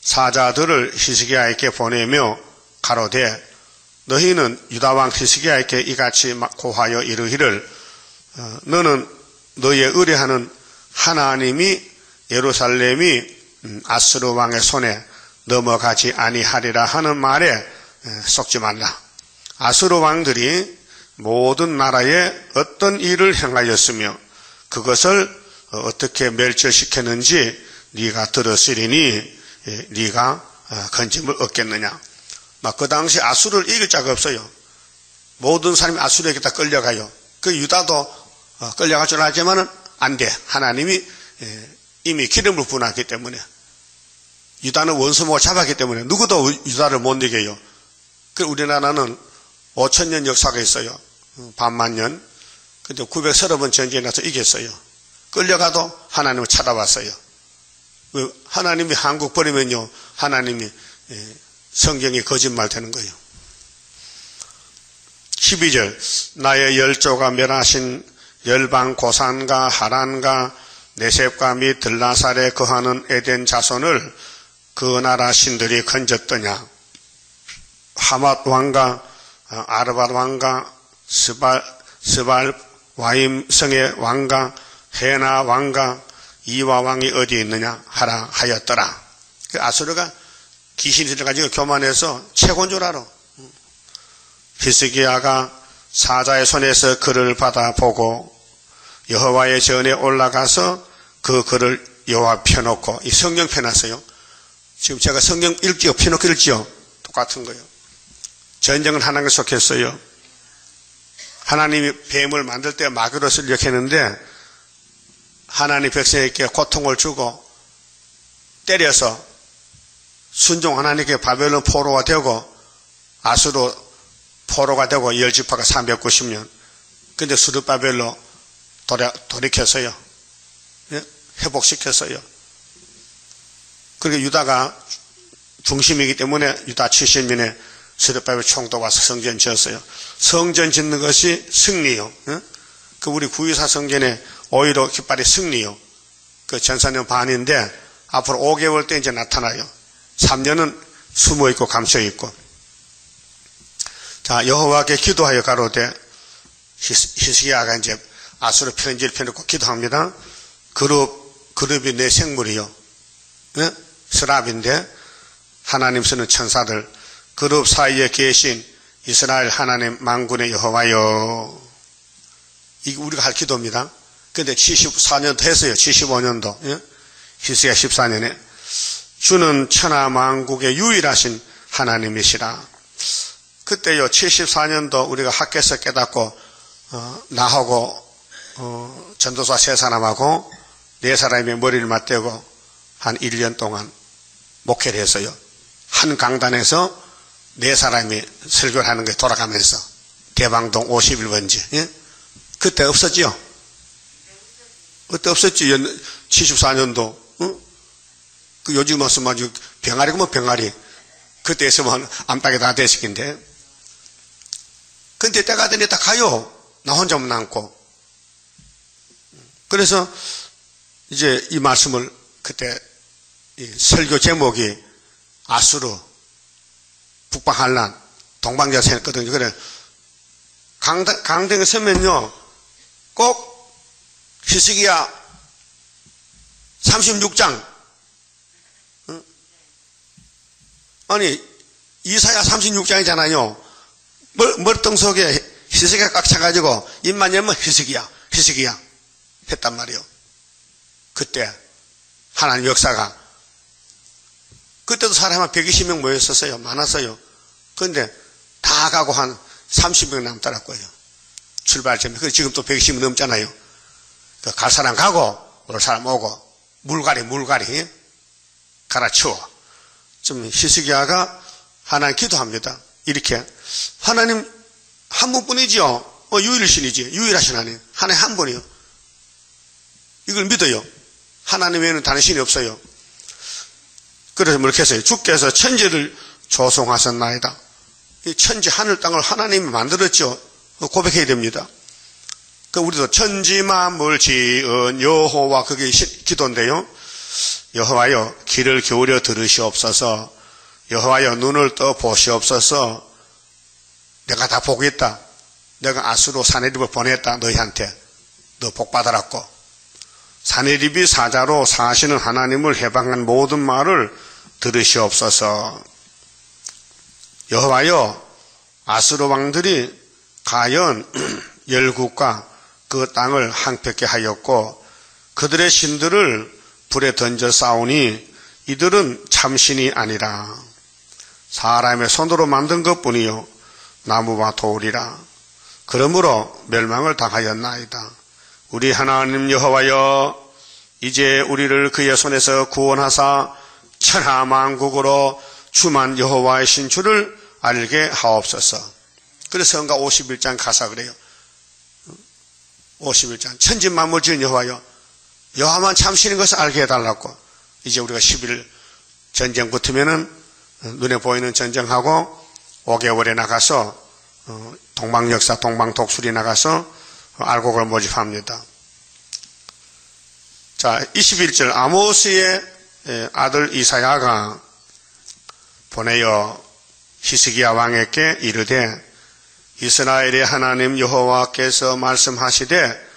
사자들을 히스기야에게 보내며 가로되 너희는 유다왕 히스기야에게 이같이 고하여 이르기를 너는 너의 의뢰하는 하나님이 예루살렘이 아수르 왕의 손에 넘어가지 아니하리라 하는 말에 속지 말라. 아수르 왕들이 모든 나라에 어떤 일을 행하였으며 그것을 어떻게 멸절시켰는지 네가 들었으리니 네가 건짐을 얻겠느냐. 그 당시 아수르를 이길 자가 없어요. 모든 사람이 아수르에게 다 끌려가요. 그 유다도 끌려갈 줄 알지만은 안 돼. 하나님이 이미 기름을 부어놨기 때문에. 유다는 원수목을 잡았기 때문에 누구도 유다를 못 이겨요. 그 우리나라는 5,000년 역사가 있어요. 반만 년. 근데 930번 전쟁에 나서 이겼어요. 끌려가도 하나님을 찾아왔어요. 하나님이 한국 버리면요, 하나님이 성경이 거짓말 되는 거예요. 12절 나의 열조가 멸하신 열방 고산과 하란과 네셉과 및 들라살에 거하는 에덴 자손을 그 나라 신들이 건졌더냐. 하맛 왕과 아르밧 왕과 스발 와임 성의 왕과 헤나 왕과 이와 왕이 어디 있느냐 하라 하였더라. 아수르가 귀신이 들어가지고 교만해서 최고인 줄 알아. 히스기야가 사자의 손에서 글을 받아 보고 여호와의 전에 올라가서 그 글을 여호와 펴놓고, 이 성경 펴놨어요. 지금 제가 성경 읽지요, 펴놓고 읽지요, 똑같은 거예요. 전쟁은 하나님께 속했어요. 하나님이 뱀을 만들 때 마귀로서 역했는데 하나님 백성에게 고통을 주고 때려서 순종 하나님께 바벨론 포로가 되고 아수르 포로가 되고 열지파가 390년. 근데 수르바벨로 돌이켰어요. 회복시켰어요. 그리고 유다가 중심이기 때문에 유다 70년에 스룹바벨 총독 와서 성전 지었어요. 성전 짓는 것이 승리요. 그 우리 구유사 성전의 오히려 깃발이 승리요. 그 전사년 반인데 앞으로 5개월 때 이제 나타나요. 3년은 숨어 있고 감춰 있고. 자, 여호와께 기도하여 가로되, 히스기야가 이제 아수르 편지를 펴놓고 기도합니다. 그룹이 내 생물이요. 스랍인데 하나님 쓰는 천사들, 그룹 사이에 계신 이스라엘 하나님 만군의 여호와여. 이게 우리가 할 기도입니다. 근데 74년도 했어요. 75년도. 히스기야 14년에. 주는 천하 만국의 유일하신 하나님이시라. 그때요, 74년도 우리가 학교에서 깨닫고, 나하고, 전도사 3사람하고 4사람의 머리를 맞대고 한 1년 동안 목회를 했어요. 한 강단에서 4사람이 설교를 하는 게 돌아가면서 대방동 51번지. 예? 그때 없었지요? 그때 없었지. 74년도. 그 요즘 왔으면 아주 병아리고 뭐 병아리. 그때 있으면 암탉이 다 대식인데. 근데 때가 되니 딱 가요. 나 혼자만 남고. 그래서 이제 이 말씀을 그때 이 설교 제목이 아수르 북방한란 동방자세 했거든요. 그래 강등에 서면요 꼭 히스기야 36장 아니 이사야 36장이잖아요. 머리통 속에 히스기야 꽉 차가지고 입만 열면 히스기야 했단 말이에요. 그때 하나님 역사가. 그때도 사람 한 120명 모였었어요. 많았어요. 그런데 다 가고 한 30명 남더라고요. 출발점이. 그 지금 또 120이 넘잖아요. 갈 사람 가고 올 사람 오고 물갈이 갈아치워. 좀 히스기야가 하나님 기도합니다. 이렇게 하나님 한 분뿐이지요. 유일신이지. 유일하신 하나님. 하나님 한 분이요. 이걸 믿어요. 하나님 외에는 다른 신이 없어요. 그래서 이렇게 했어요. 주께서 천지를 조성하셨나이다. 이 천지 하늘 땅을 하나님이 만들었죠. 고백해야 됩니다. 우리도 천지 만물 지은 여호와, 그게 기도인데요. 여호와여 귀를 기울여 들으시옵소서. 여호와여 눈을 떠 보시옵소서. 내가 다 보겠다. 내가 아수로 사내립을 보냈다. 너희한테. 너 복받아랐고. 사내립이 사자로 사시는 하나님을 해방한 모든 말을 들으시옵소서. 여호와여 아수르 왕들이 가연 열국과 그 땅을 항폐케 하였고 그들의 신들을 불에 던져 싸우니 이들은 참신이 아니라 사람의 손으로 만든 것뿐이요 나무와 돌이라. 그러므로 멸망을 당하였나이다. 우리 하나님 여호와여 이제 우리를 그의 손에서 구원하사 천하만국으로 주만 여호와이신 줄을 알게 하옵소서. 그래서 성가 51장 가사 그래요. 51장 천지만물 지은 여호와여 여호와만 참신인 것을 알게 해달라고. 이제 우리가 10일 전쟁 붙으면은 눈에 보이는 전쟁하고 5개월에 나가서 동방역사 동방독수리 나가서 알곡을 모집합니다. 자, 21절 아모스의 아들 이사야가 보내어 히스기야 왕에게 이르되 이스라엘의 하나님 여호와께서 말씀하시되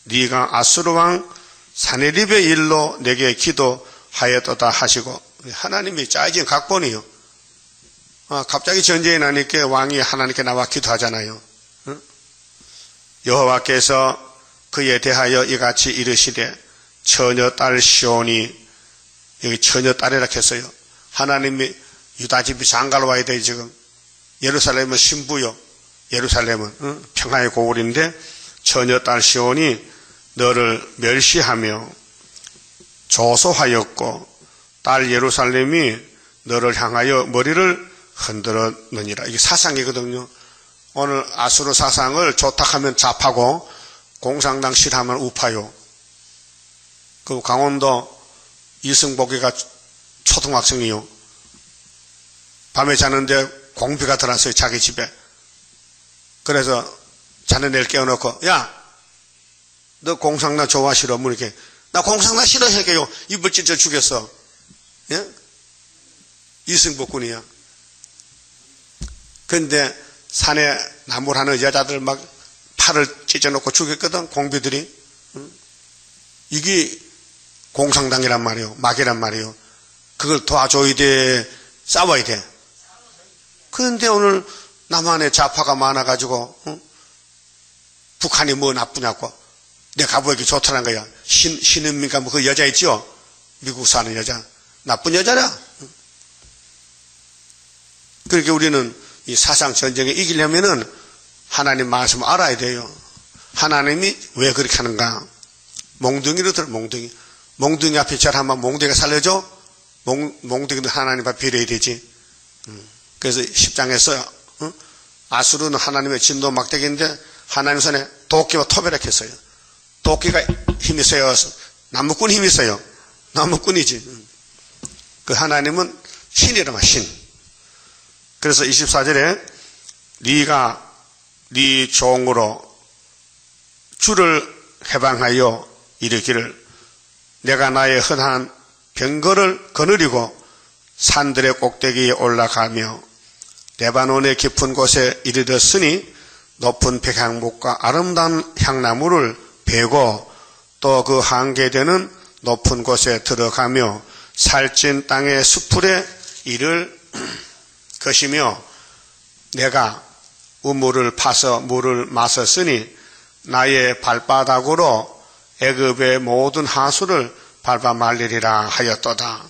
네가 아수르 왕 사네립의 일로 내게 기도하였도다 하시고. 하나님이 짜여진 각본이요. 갑자기 전쟁이 나니까 왕이 하나님께 나와 기도하잖아요. 여호와께서 그에 대하여 이같이 이르시되 처녀딸 시온이, 여기 처녀딸이라 했어요. 하나님이 유다집이 장가로 와야 돼. 지금 예루살렘은 신부요. 예루살렘은 평화의 고울인데 처녀딸 시온이 너를 멸시하며 조소하였고 딸 예루살렘이 너를 향하여 머리를 흔들었느니라. 이게 사상이거든요. 오늘 아수르 사상을 좋다하면 좌파고 공산당 싫어하면 우파요. 그 강원도 이승복이가 초등학생이요. 밤에 자는데 공비가 들어왔어요. 자기 집에. 그래서 자네를 깨워놓고 야, 너 공산당 좋아 싫어? 뭐 이렇게. 나 공산당 싫어 해게요. 입을 찢어 죽였어. 예? 이승복 군이야. 근데 산에 나무를 하는 여자들 막 팔을 찢어놓고 죽였거든. 공비들이. 이게 공산당이란 말이에요. 막이란 말이에요. 그걸 도와줘야 돼. 싸워야 돼. 그런데 오늘 남한에 좌파가 많아가지고 북한이 뭐 나쁘냐고. 내 가보기 좋다는 거야. 신은민가 뭐 그 여자 있죠? 미국 사는 여자. 나쁜 여자라. 그렇게 우리는 이 사상 전쟁에 이기려면은 하나님 말씀을 알아야 돼요. 하나님이 왜 그렇게 하는가? 몽둥이로 들어, 몽둥이. 몽둥이 앞에 절하면 몽둥이가 살려줘? 몽둥이도 하나님 앞에 빌어야 되지. 그래서 10장에서 아수르는 하나님의 진노 막대기인데 하나님 손에 도끼와 토배락 했어요. 도끼가 힘이 세요. 나무꾼 힘이 세요. 나무꾼이지. 그 하나님은 신이라마 신. 그래서 24절에 네가 네 종으로 주를 해방하여 이르기를 내가 나의 흔한 병거를 거느리고 산들의 꼭대기에 올라가며 레바논의 깊은 곳에 이르렀으니 높은 백향목과 아름다운 향나무를 베고 또 그 한계되는 높은 곳에 들어가며 살찐 땅의 수풀에 이를 것이며 내가 우물을 파서 물을 마셨으니 나의 발바닥으로 애굽의 모든 하수를 밟아 말리리라 하였도다.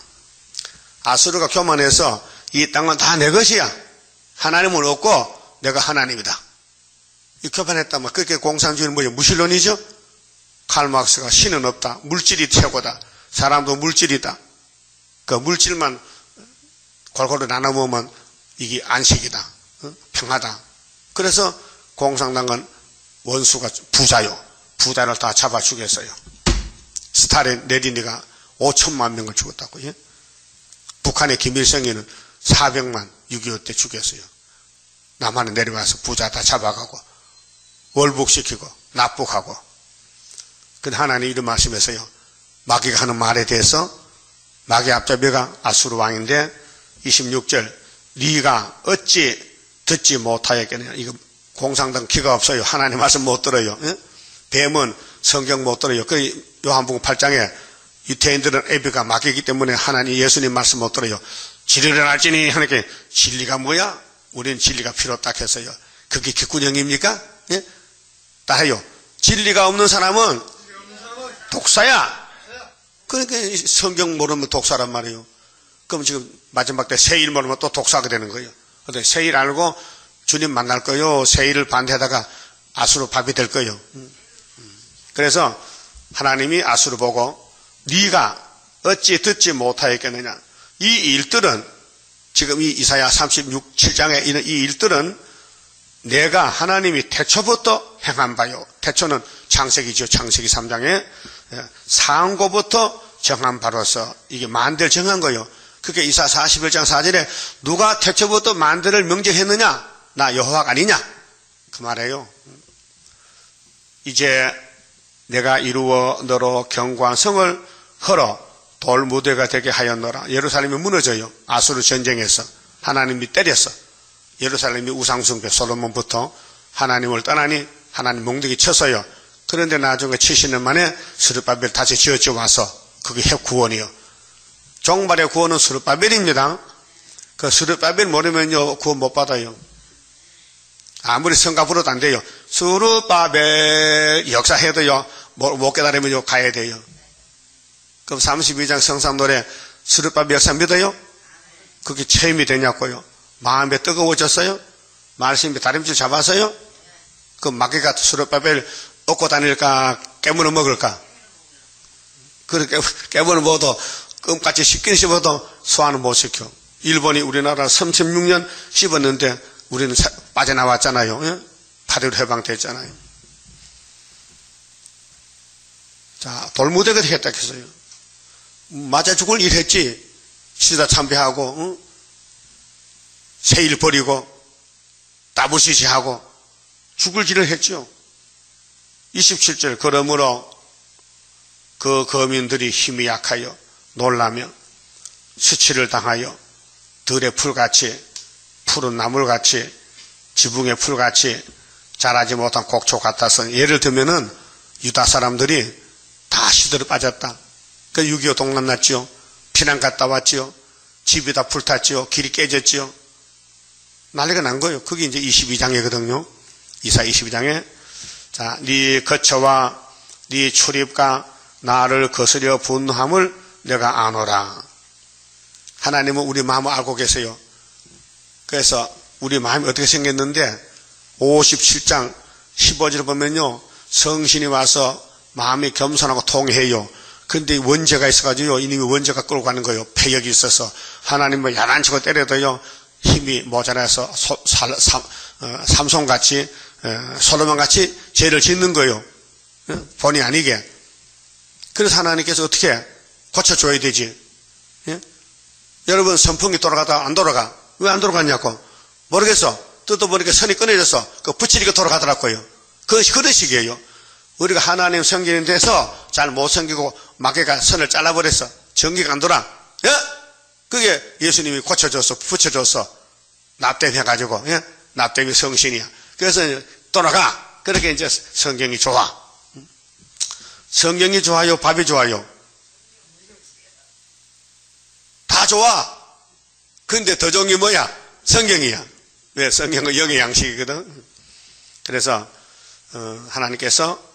아수르가 교만해서 이 땅은 다 내 것이야. 하나님은 없고 내가 하나님이다. 교판했다면 그렇게 공산주의는 뭐죠? 무신론이죠? 칼막스가 신은 없다. 물질이 최고다. 사람도 물질이다. 그 물질만 골고루 나눠 먹으면 이게 안식이다. 평하다. 그래서 공산당은 원수가 부자요. 부자를 다 잡아 죽였어요. 스탈린, 레닌이가 5천만 명을 죽었다고요. 북한의 김일성이는 400만 6.25 때 죽였어요. 남한에 내려와서 부자 다 잡아가고 월북시키고 납북하고. 근데 하나님이 이런 말씀에서요. 마귀가 하는 말에 대해서 마귀 앞잡이가 아수르 왕인데 26절 네가 어찌 듣지 못하였겠느냐. 이거 공산당 기가 없어요. 하나님 말씀 못 들어요. 예? 뱀은 성경 못 들어요. 그 요한복음 8장에 유태인들은 애비가 마귀이기 때문에 하나님 예수님 말씀 못 들어요. 진리를 알지니 하나님께 진리가 뭐야? 우리는 진리가 필요 없다 했어요. 그게 귓구녕입니까? 예? 따라요. 진리가 없는 사람은 독사야. 그러니까 성경 모르면 독사란 말이에요. 그럼 지금 마지막 때 세일 모르면 또 독사가 되는 거예요. 근데 세일 알고 주님 만날 거요. 세일을 반대하다가 아수르 밥이 될 거예요. 그래서 하나님이 아수르 보고 네가 어찌 듣지 못하였겠느냐. 이 일들은 지금 이 이사야 36장에 있는 이 일들은 내가 하나님이 태초부터 행한 바요. 태초는 창세기죠. 창세기 3장에 상고부터 정한 바로서 이게 만대를 정한 거예요. 그게 이사 41장 4절에 누가 태초부터 만대를 명령했느냐? 나 여호와가 아니냐? 그 말이에요. 이제 내가 이루어 너로 견고한 성을 헐어 돌무대가 되게 하였노라. 예루살렘이 무너져요. 아수르 전쟁에서 하나님이 때렸어. 예루살렘이 우상숭배 솔로몬부터 하나님을 떠나니 하나님 몽둥이 쳤어요. 그런데 나중에 70년 만에 스룹바벨 다시 지어져 와서 그게 핵구원이요. 종말의 구원은 스룹바벨입니다. 그 스룹바벨 모르면요 구원 못 받아요. 아무리 성가 불어도 안 돼요. 스룹바벨 역사해도요 못 깨달으면 가야 돼요. 그럼 32장 성삼 노래 스룹바벨 역사 믿어요? 그게 체험이 되냐고요? 마음에 뜨거워졌어요? 말씀이 다림질 잡아서요? 그 마귀가 스룹바벨 얻고 다닐까 깨물어 먹을까? 그렇게 깨물어 먹어도 껌같이 씹긴 씹어도 소화는 못 시켜. 일본이 우리나라 36년 씹었는데 우리는 빠져나왔잖아요. 예? 8.15 해방됐잖아요. 자, 돌무대가 되겠다 했어요. 맞아 죽을 일 했지. 시다 참배하고 응? 세일 버리고 따부시시하고 죽을 길을 했죠. 27절 그러므로 그 거민들이 힘이 약하여 놀라며 수치를 당하여 들의 풀같이 푸른 나물같이 지붕의 풀같이 자라지 못한 곡초 같아서 예를 들면은 유다 사람들이 다 시들어 빠졌다. 그 6.25 동란 났지요. 피난 갔다 왔지요. 집이 다 불탔지요. 길이 깨졌지요. 난리가 난 거예요. 그게 이제 22장이거든요. 이사 22장에 자, 네 거처와 네 출입과 나를 거스려 분노함을 내가 아노라. 하나님은 우리 마음을 알고 계세요. 그래서 우리 마음이 어떻게 생겼는데 57장 15절 보면요. 성신이 와서 마음이 겸손하고 통해요. 근데 원죄가 있어가지고요. 이놈이 원죄가 끌고 가는 거예요. 폐역이 있어서. 하나님을 야단치고 때려도요. 힘이 모자라서 삼손같이 솔로몬같이 죄를 짓는 거예요. 본의 아니게. 그래서 하나님께서 어떻게 고쳐줘야 되지. 예? 여러분 선풍기 돌아가다 안 돌아가. 왜 안 돌아갔냐고. 모르겠어. 뜯어보니까 선이 끊어졌어. 그 붙이니까 돌아가더라고요. 그것이 그릇이에요. 우리가 하나님 성경에 대해서 잘 못 섬기고 마귀가 선을 잘라버렸어. 전기가 안 돌아. 예? 그게 예수님이 고쳐줘서 붙여줘서 납땜해가지고 예? 납땜이 성신이야. 그래서 돌아가. 그렇게 이제 성경이 좋아. 성경이 좋아요? 밥이 좋아요? 다 좋아. 근데 더 좋은 게 뭐야? 성경이야. 왜? 성경은 영의 양식이거든. 그래서 하나님께서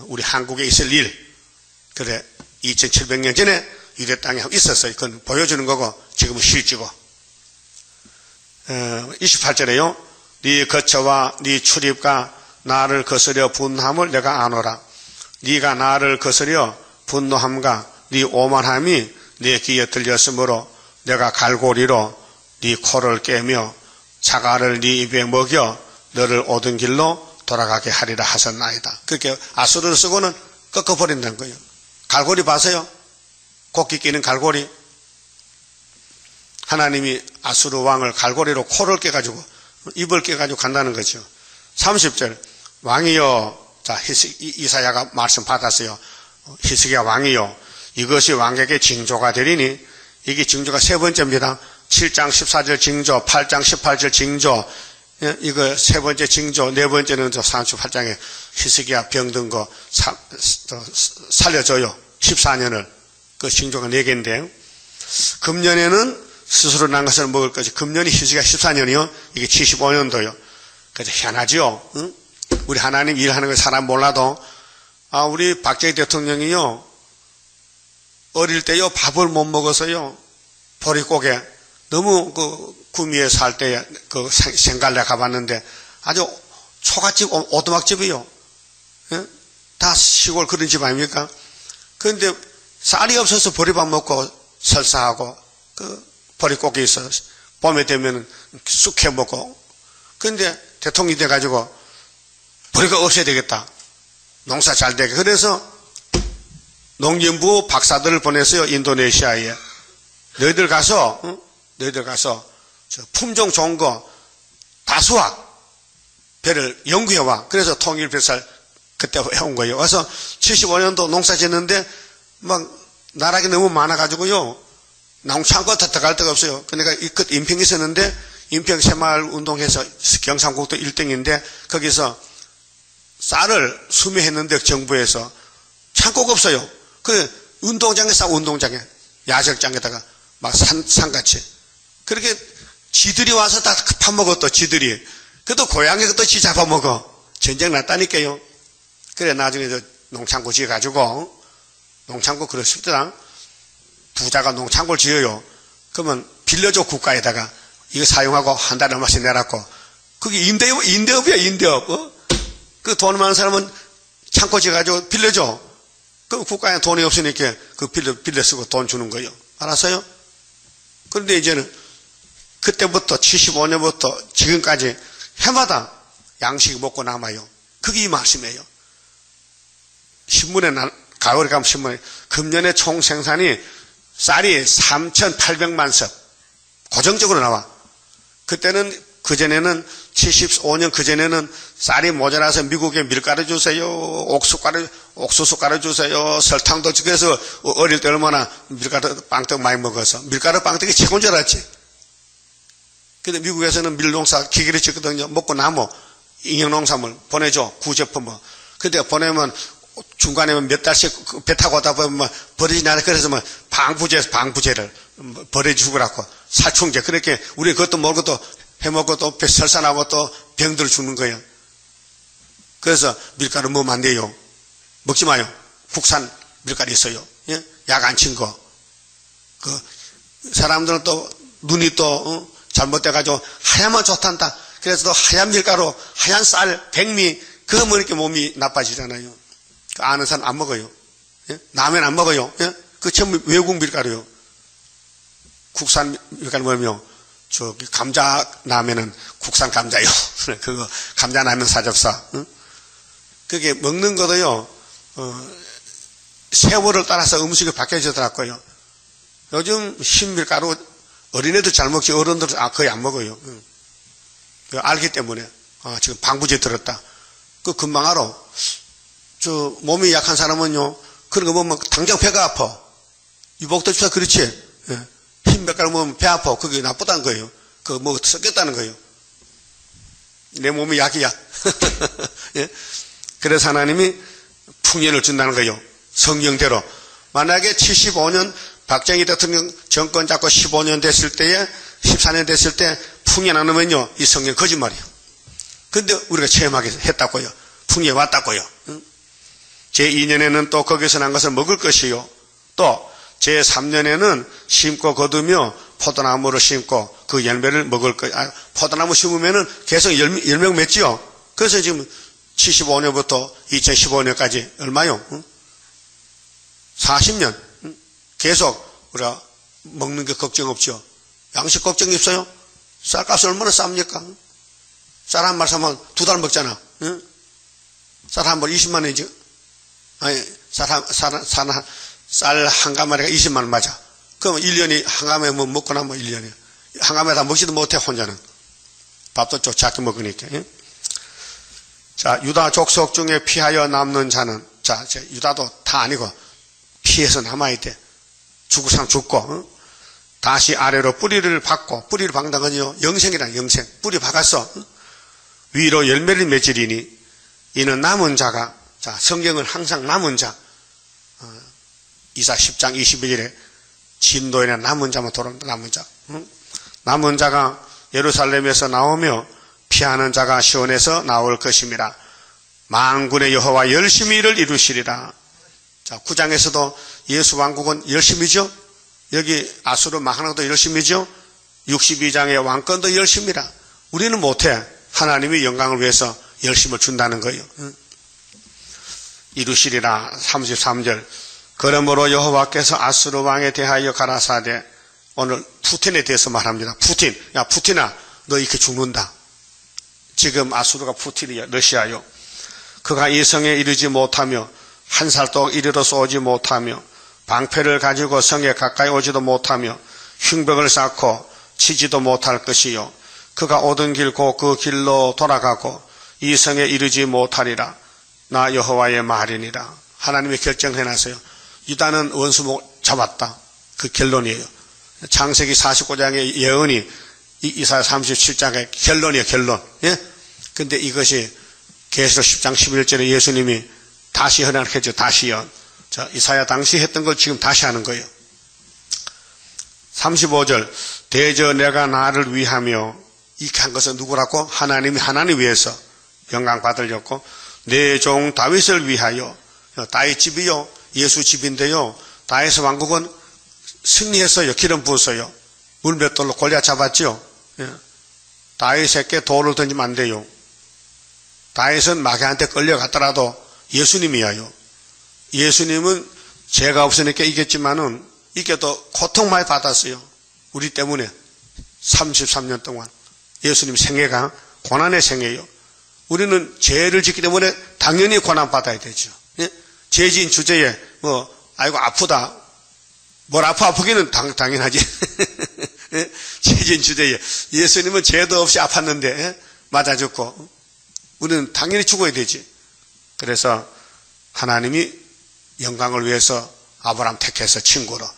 우리 한국에 있을 일, 그래 2700년 전에 유대 땅에 있었어요. 그건 보여주는 거고 지금은 실지고. 28절에요. 네 거처와 네 출입과 나를 거스려 분노함을 내가 아노라. 네가 나를 거스려 분노함과 네 오만함이 네 귀에 들렸으므로 내가 갈고리로 네 코를 깨며 자갈을 네 입에 먹여 너를 오던 길로 돌아가게 하리라 하셨나이다. 그렇게 아수르를 쓰고는 꺾어버린다는 거예요. 갈고리 봐서요. 곡기 끼는 갈고리. 하나님이 아수르 왕을 갈고리로 코를 깨가지고 입을 깨가지고 간다는 거죠. 30절 왕이여, 자 이사야가 말씀 받았어요. 히스기야 왕이여, 이것이 왕에게 징조가 되리니, 이게 징조가 세 번째입니다. 7장 14절 징조, 8장 18절 징조, 이거 세 번째 징조, 네 번째는 저 38장에 히스기야 병든 거 살려줘요. 14년을. 그 징조가 4개인데, 금년에는 스스로 난 것을 먹을 것이, 금년이 히스기야 14년이요. 이게 75년도요. 그래서 희한하죠. 응? 우리 하나님 일하는 걸 사람 몰라도, 우리 박정희 대통령이요. 어릴 때요, 밥을 못 먹어서요. 보릿고개, 너무 구미에 살 때 생갈래 가봤는데 아주 초가집, 오두막집이요. 예? 다 시골 그런 집 아닙니까? 그런데 쌀이 없어서 보리밥 먹고 설사하고 보릿고개 있어. 봄에 되면 쑥 해 먹고. 그런데 대통령이 돼가지고 보리가 없어야 되겠다. 농사 잘 되게. 그래서 농림부 박사들을 보냈어요. 인도네시아에. 너희들 가서 저 품종 좋은 거 다수학 배를 연구해와. 그래서 통일별살 그때 해온 거예요. 와서 75년도 농사 짓는데 막 나락이 너무 많아가지고요. 농창고 들어갈 데가 없어요. 그러니까 이끝 인평에 있었는데 인평 새마을 운동해서 경상북도 1등인데 거기서 쌀을 수매했는데 정부에서 창고가 없어요. 그 운동장에 싸 운동장에 야적장에다가 막 산같이 그렇게 지들이 와서 다 파먹어. 또 지들이 그래도 고향에서 또 지 잡아먹어. 전쟁 났다니까요. 그래 나중에 저 농창고 지어가지고 농창고 그렇습니다. 부자가 농창고를 지어요. 그러면 빌려줘. 국가에다가 이거 사용하고 한 달에 얼마씩 내라고. 그게 임대업이야. 임대업. 그 돈 많은 사람은 창고 지어가지고 빌려줘. 그럼 국가에 돈이 없으니까 그 빌려 쓰고 돈 주는 거예요. 알았어요? 그런데 이제는 그때부터 75년부터 지금까지 해마다 양식이 먹고 남아요. 그게 이 말씀이에요. 신문에 가을에 가면 신문에 금년의 총 생산이 쌀이 3,800만 석 고정적으로 나와. 그때는 그전에는 75년 그전에는 쌀이 모자라서 미국에 밀가루 주세요. 옥수수가루 주세요. 설탕도 그래서 어릴 때 얼마나 밀가루 빵떡 많이 먹어서 밀가루 빵떡이 최고인 줄 알았지. 근데 미국에서는 밀농사 기계를 짓거든요. 먹고 남어 인형농산물 보내줘. 구제품 뭐. 근데 보내면 중간에 몇 달씩 배 타고 오다 보면 버리지 않아. 그래서 방부제를 버려주고라고. 살충제. 그렇게 우리 그것도 먹고 또 해먹고 또 설산하고 또 병들을 주는 거예요. 그래서 밀가루 먹으면 안 돼요. 먹지 마요. 국산 밀가루 있어요. 예? 약 안 친 거. 사람들은 또 눈이 또 잘못돼가지고 하얀만 좋단다. 그래서 또 하얀 밀가루, 하얀 쌀, 백미 그거 먹으니까 몸이 나빠지잖아요. 아는 사람 안 먹어요. 예? 라면 안 먹어요. 예? 그 전부 외국 밀가루요. 국산 밀가루 먹으면 저기 감자 라면은 국산 감자요. 그거 감자 라면 사접사. 응? 그게 먹는 것도요. 세월을 따라서 음식이 바뀌어지더라고요. 요즘 흰밀가루 어린애들 잘 먹지 어른들은 거의 안 먹어요. 응. 알기 때문에 지금 방부제 들었다. 그 금방 알아. 저 몸이 약한 사람은요. 그런 거 먹으면 당장 배가 아파. 유복도 주사 그렇지. 예. 흰 밀가루 먹으면 배 아파. 그게 나쁘다는 거예요. 그거 뭐 섞였다는 거예요. 내 몸이 약이야. 예? 그래서 하나님이 풍년을 준다는 거예요. 성경대로. 만약에 75년 박정희 대통령 정권 잡고 15년 됐을 때에 14년 됐을 때 풍년 안 오면요. 이 성경 거짓말이에요. 근데 우리가 체험하게 했다고요. 풍년이 왔다고요. 응? 제2년에는 또 거기서 난 것을 먹을 것이요. 또 제3년에는 심고 거두며 포도나무를 심고 그 열매를 먹을 거예요. 포도나무 심으면은 계속 열매 맺지요. 그래서 지금 75년부터 2015년까지 얼마요? 40년 계속 우리가 먹는 게 걱정 없죠. 양식 걱정이 없어요. 쌀값 얼마나 쌉니까? 쌀 한 말 사면 2달 먹잖아. 쌀 한 번 20만 원이죠. 아니 쌀 한 가마리가 20만 원 맞아. 그럼 1년이 한 가마에 뭐 먹고 나면 1년이야. 한 가마에 다 먹지도 못해 혼자는. 밥도 좀 작게 먹으니까. 자, 유다 족속 중에 피하여 남는 자는, 자, 유다도 다 아니고 피해서 남아있대. 죽을 사람 죽고, 다시 아래로 뿌리를 박고, 뿌리를 박는 건요, 영생이란 영생. 뿌리 박았어. 위로 열매를 맺으리니, 이는 남은 자가, 자, 성경은 항상 남은 자, 이사 10장 21절에 진도에는 남은 자만 돌아온다, 남은 자. 남은 자가 예루살렘에서 나오며 피하는 자가 시온에서 나올 것입니다. 만군의 여호와 열심히 일을 이루시리라. 자, 9장에서도 예수 왕국은 열심이죠. 여기 아수르 망하는 것도 열심이죠. 62장의 왕권도 열심이라. 우리는 못해. 하나님이 영광을 위해서 열심을 준다는 거예요. 이루시리라. 33절. 그러므로 여호와께서 아수르 왕에 대하여 가라사대. 오늘 푸틴에 대해서 말합니다. 푸틴. 야, 푸틴아, 너 이렇게 죽는다. 지금 아수르가 푸틴이야. 러시아요. 그가 이 성에 이르지 못하며 한 살도 이르러서 오지 못하며 방패를 가지고 성에 가까이 오지도 못하며 흉벽을 쌓고 치지도 못할 것이요. 그가 오던 길 곧 그 길로 돌아가고 이 성에 이르지 못하리라. 나 여호와의 말이니라. 하나님이 결정해놨어요. 유다는 원수 잡았다. 그 결론이에요. 창세기 49장의 예언이 이사야 37장의 결론이에요. 결론. 예? 근데 이것이 계시록 10장 11절에 예수님이 다시 헌안했죠. 다시요. 자, 이사야 당시 했던 걸 지금 다시 하는 거예요. 35절. 대저 내가 나를 위하며 이렇게 한 것은 누구라고? 하나님이 하나님 위해서 영광 받으려고 내 종 다윗을 위하여. 다윗 집이요. 예수 집인데요. 다윗의 왕국은 승리했어요. 기름 부었어요. 물맷돌로 골리앗 잡았죠. 예. 다윗에게 돌을 던지면 안 돼요. 다윗은 마귀한테 끌려갔더라도 예수님이야요. 예수님은 죄가 없으니까 이겼지만은 이겨도 고통 많이 받았어요. 우리 때문에 33년 동안 예수님 생애가 고난의 생애예요. 우리는 죄를 짓기 때문에 당연히 고난 받아야 되죠. 예? 죄진 주제에 아이고 아프다. 뭘 아프기는 당연하지. 예? 죄진 주제에 예수님은 죄도 없이 아팠는데 예? 맞아 죽고 우리는 당연히 죽어야 되지. 그래서 하나님이 영광을 위해서 아브라함 택해서 친구로.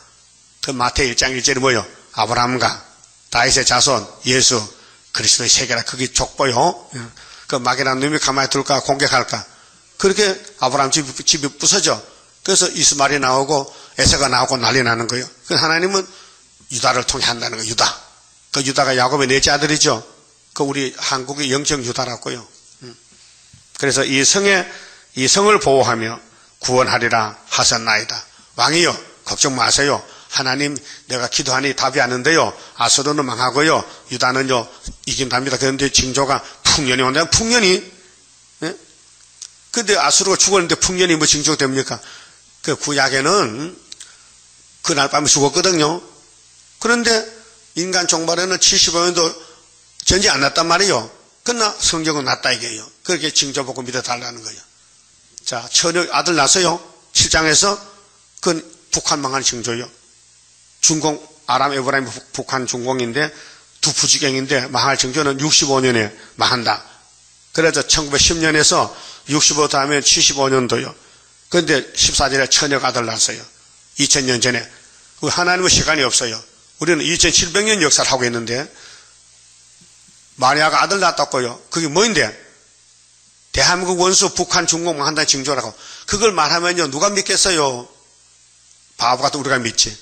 그 마태 1장 1절이 뭐요? 아브라함과 다윗의 자손 예수 그리스도의 세계라. 그게 족보요. 그 막연한 놈이 가만히 둘까 공격할까. 그렇게 아브라함 집이 부서져. 그래서 이스마엘이 나오고 에서가 나오고 난리 나는 거예요. 그 하나님은 유다를 통해 한다는 거예요. 유다. 그 유다가 야곱의 넷째 아들이죠. 그 우리 한국의 영적 유다라고요. 그래서 이 성을 보호하며 구원하리라 하셨나이다. 왕이요, 걱정 마세요. 하나님 내가 기도하니 답이 안 오는데요. 아수르는 망하고요. 유다는요 이긴답니다. 그런데 징조가 풍년이 온다면 풍년이. 예? 근데 아수르가 죽었는데 풍년이 뭐 징조가 됩니까? 그 구약에는 그날 밤에 죽었거든요. 그런데 인간 종말에는 75년도 전쟁 안 났단 말이에요. 그러나 성경은 났다 이게요. 그렇게 징조 보고 믿어달라는 거예요. 자, 처녀 아들 낳았어요. 7장에서 그건 북한 망한 징조예요. 중공, 아람 에브라임 북한 중공인데 두 부지경인데 망할 징조는 65년에 망한다. 그래서 1910년에서 65 다음에 75년도요. 그런데 14절에 처녀가 아들 낳았어요. 2000년 전에. 하나님은 시간이 없어요. 우리는 2700년 역사를 하고 있는데 마리아가 아들 낳았다고요. 그게 뭐인데? 대한민국 원수 북한 중공 망한다는 징조라고. 그걸 말하면요 누가 믿겠어요? 바보 같은 우리가 믿지.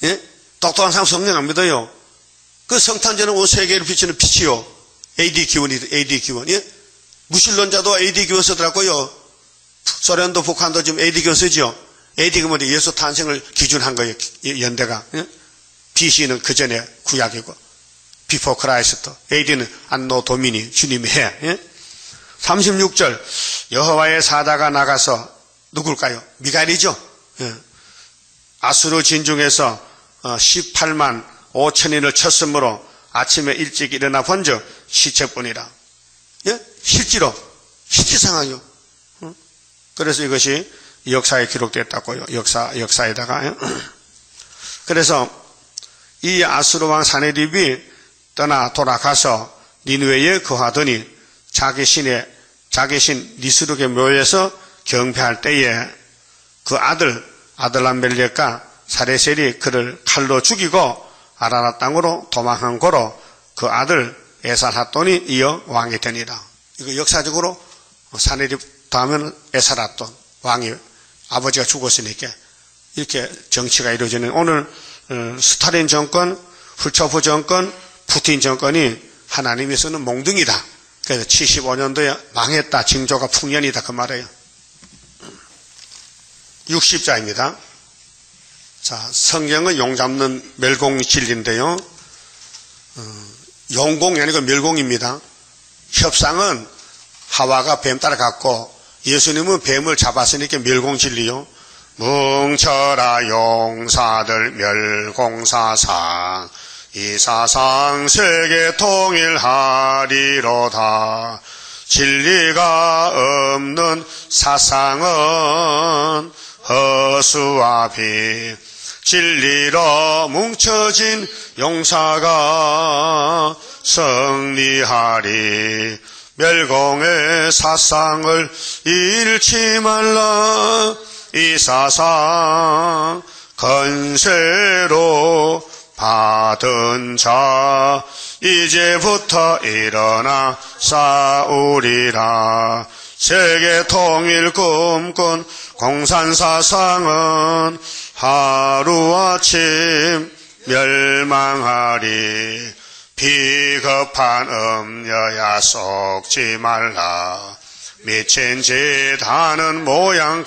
예? 똑똑한 사람 성령 안 믿어요. 그 성탄절은 온 세계를 비치는 빛이요. AD 기원. 예? 무신론자도 AD 기원 쓰더라고요. 소련도 북한도 지금 AD 기원 쓰죠. AD 기원은 예수 탄생을 기준한 거예요. 연대가. 예? BC는 그 전에 구약이고. Before Christ. AD는 안노 도미니 주님이 해. 예? 36절. 여호와의 사자가 나가서 누굴까요? 미가엘이죠. 아수르 진중에서 18만 5천인을 쳤으므로 아침에 일찍 일어나 본즉 시체뿐이라. 실제로 실제 상황이요. 그래서 이것이 역사에 기록됐다고요. 역사에다가. 그래서 이 아수르 왕 사네립이 떠나 돌아가서 니느웨에 거하더니 자기 신 니스룩의 묘에서 경배할 때에 그 아들람멜렉과 사레셀이 그를 칼로 죽이고 아라라 땅으로 도망한 고로 그 아들 에살핫돈이 이어 왕이 되니라. 이거 역사적으로 사네립 다음에는 에살핫돈 왕이 아버지가 죽었으니까 이렇게 정치가 이루어지는 오늘 스탈린 정권, 훌초프 정권, 푸틴 정권이 하나님이 쓰는 몽둥이다. 그래서 75년도에 망했다. 징조가 풍년이다. 그 말이에요. 60자입니다. 자, 성경은 용 잡는 멸공 진리인데요. 용공이 아니고 멸공입니다. 협상은 하와가 뱀 따라갔고 예수님은 뱀을 잡았으니까 멸공 진리요. 뭉쳐라 용사들 멸공사상 이 사상 세계 통일하리로다. 진리가 없는 사상은 허수와 비 진리로 뭉쳐진 용사가 승리하리. 멸공의 사상을 잃지 말라. 이 사상 건세로 받은 자 이제부터 일어나 싸우리라. 세계 통일 꿈꾼 공산사상은 하루아침 멸망하리. 비겁한 음녀야 속지 말라. 미친 짓 하는 모양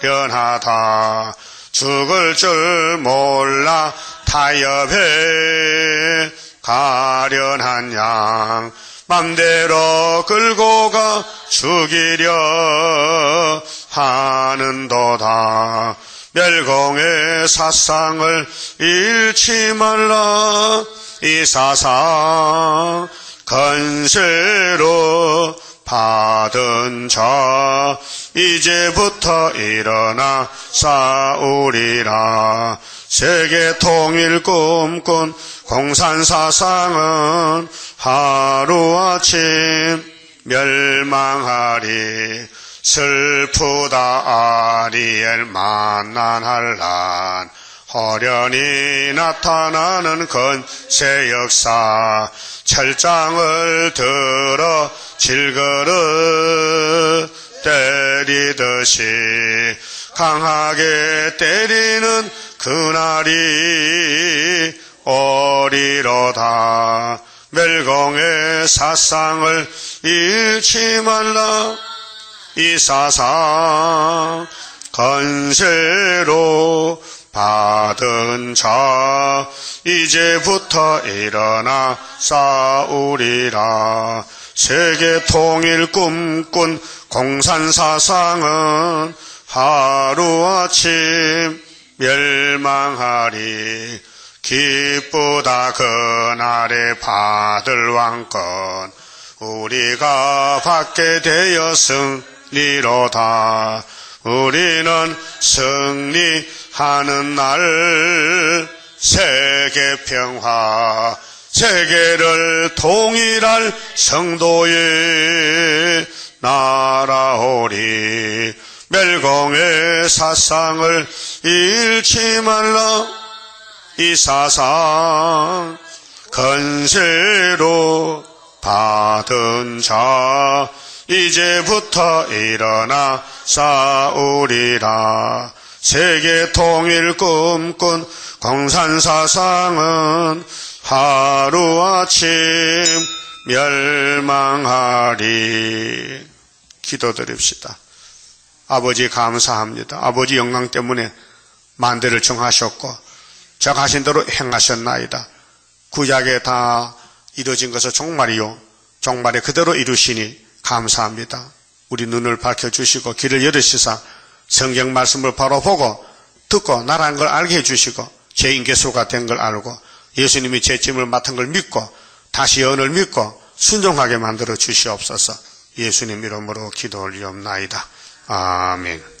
가련하다. 죽을 줄 몰라 타협해 가련한 양 맘대로 끌고 가 죽이려 하는도다. 멸공의 사상을 잃지 말라. 이 사상 건세로 받은 자 이제부터 일어나 싸우리라. 세계 통일 꿈꾼 공산사상은 하루아침 멸망하리. 슬프다 아리엘 만난할란 호련히 나타나는 건세 역사. 철장을 들어 질그릇 때리듯이 강하게 때리는 그날이 오리로다. 멸공의 사상을 잃지 말라. 이 사상 건세로 받은 자 이제부터 일어나 싸우리라. 세계 통일 꿈꾼 공산사상은 하루아침 멸망하리. 기쁘다 그날에 받을 왕권 우리가 받게 되어 승리로다. 우리는 승리하는 날 세계 평화 세계를 통일할 성도의 나라오리. 멸공의 사상을 잃지 말라. 이 사상 건세로 받은 자 이제부터 일어나 싸우리라. 세계 통일 꿈꾼 공산사상은 하루아침 멸망하리. 기도드립시다. 아버지 감사합니다. 아버지 영광 때문에 만대를 정하셨고 정하신 대로 행하셨나이다. 구약에 다 이루어진 것은 종말이요 종말에 그대로 이루시니 감사합니다. 우리 눈을 밝혀주시고 길을 열으시사 성경 말씀을 바로 보고 듣고 나라는 걸 알게 해주시고 제 인계소가 된 걸 알고 예수님이 제 짐을 맡은 걸 믿고 다시 언을 믿고 순종하게 만들어 주시옵소서. 예수님 이름으로 기도 올리옵나이다. 아멘.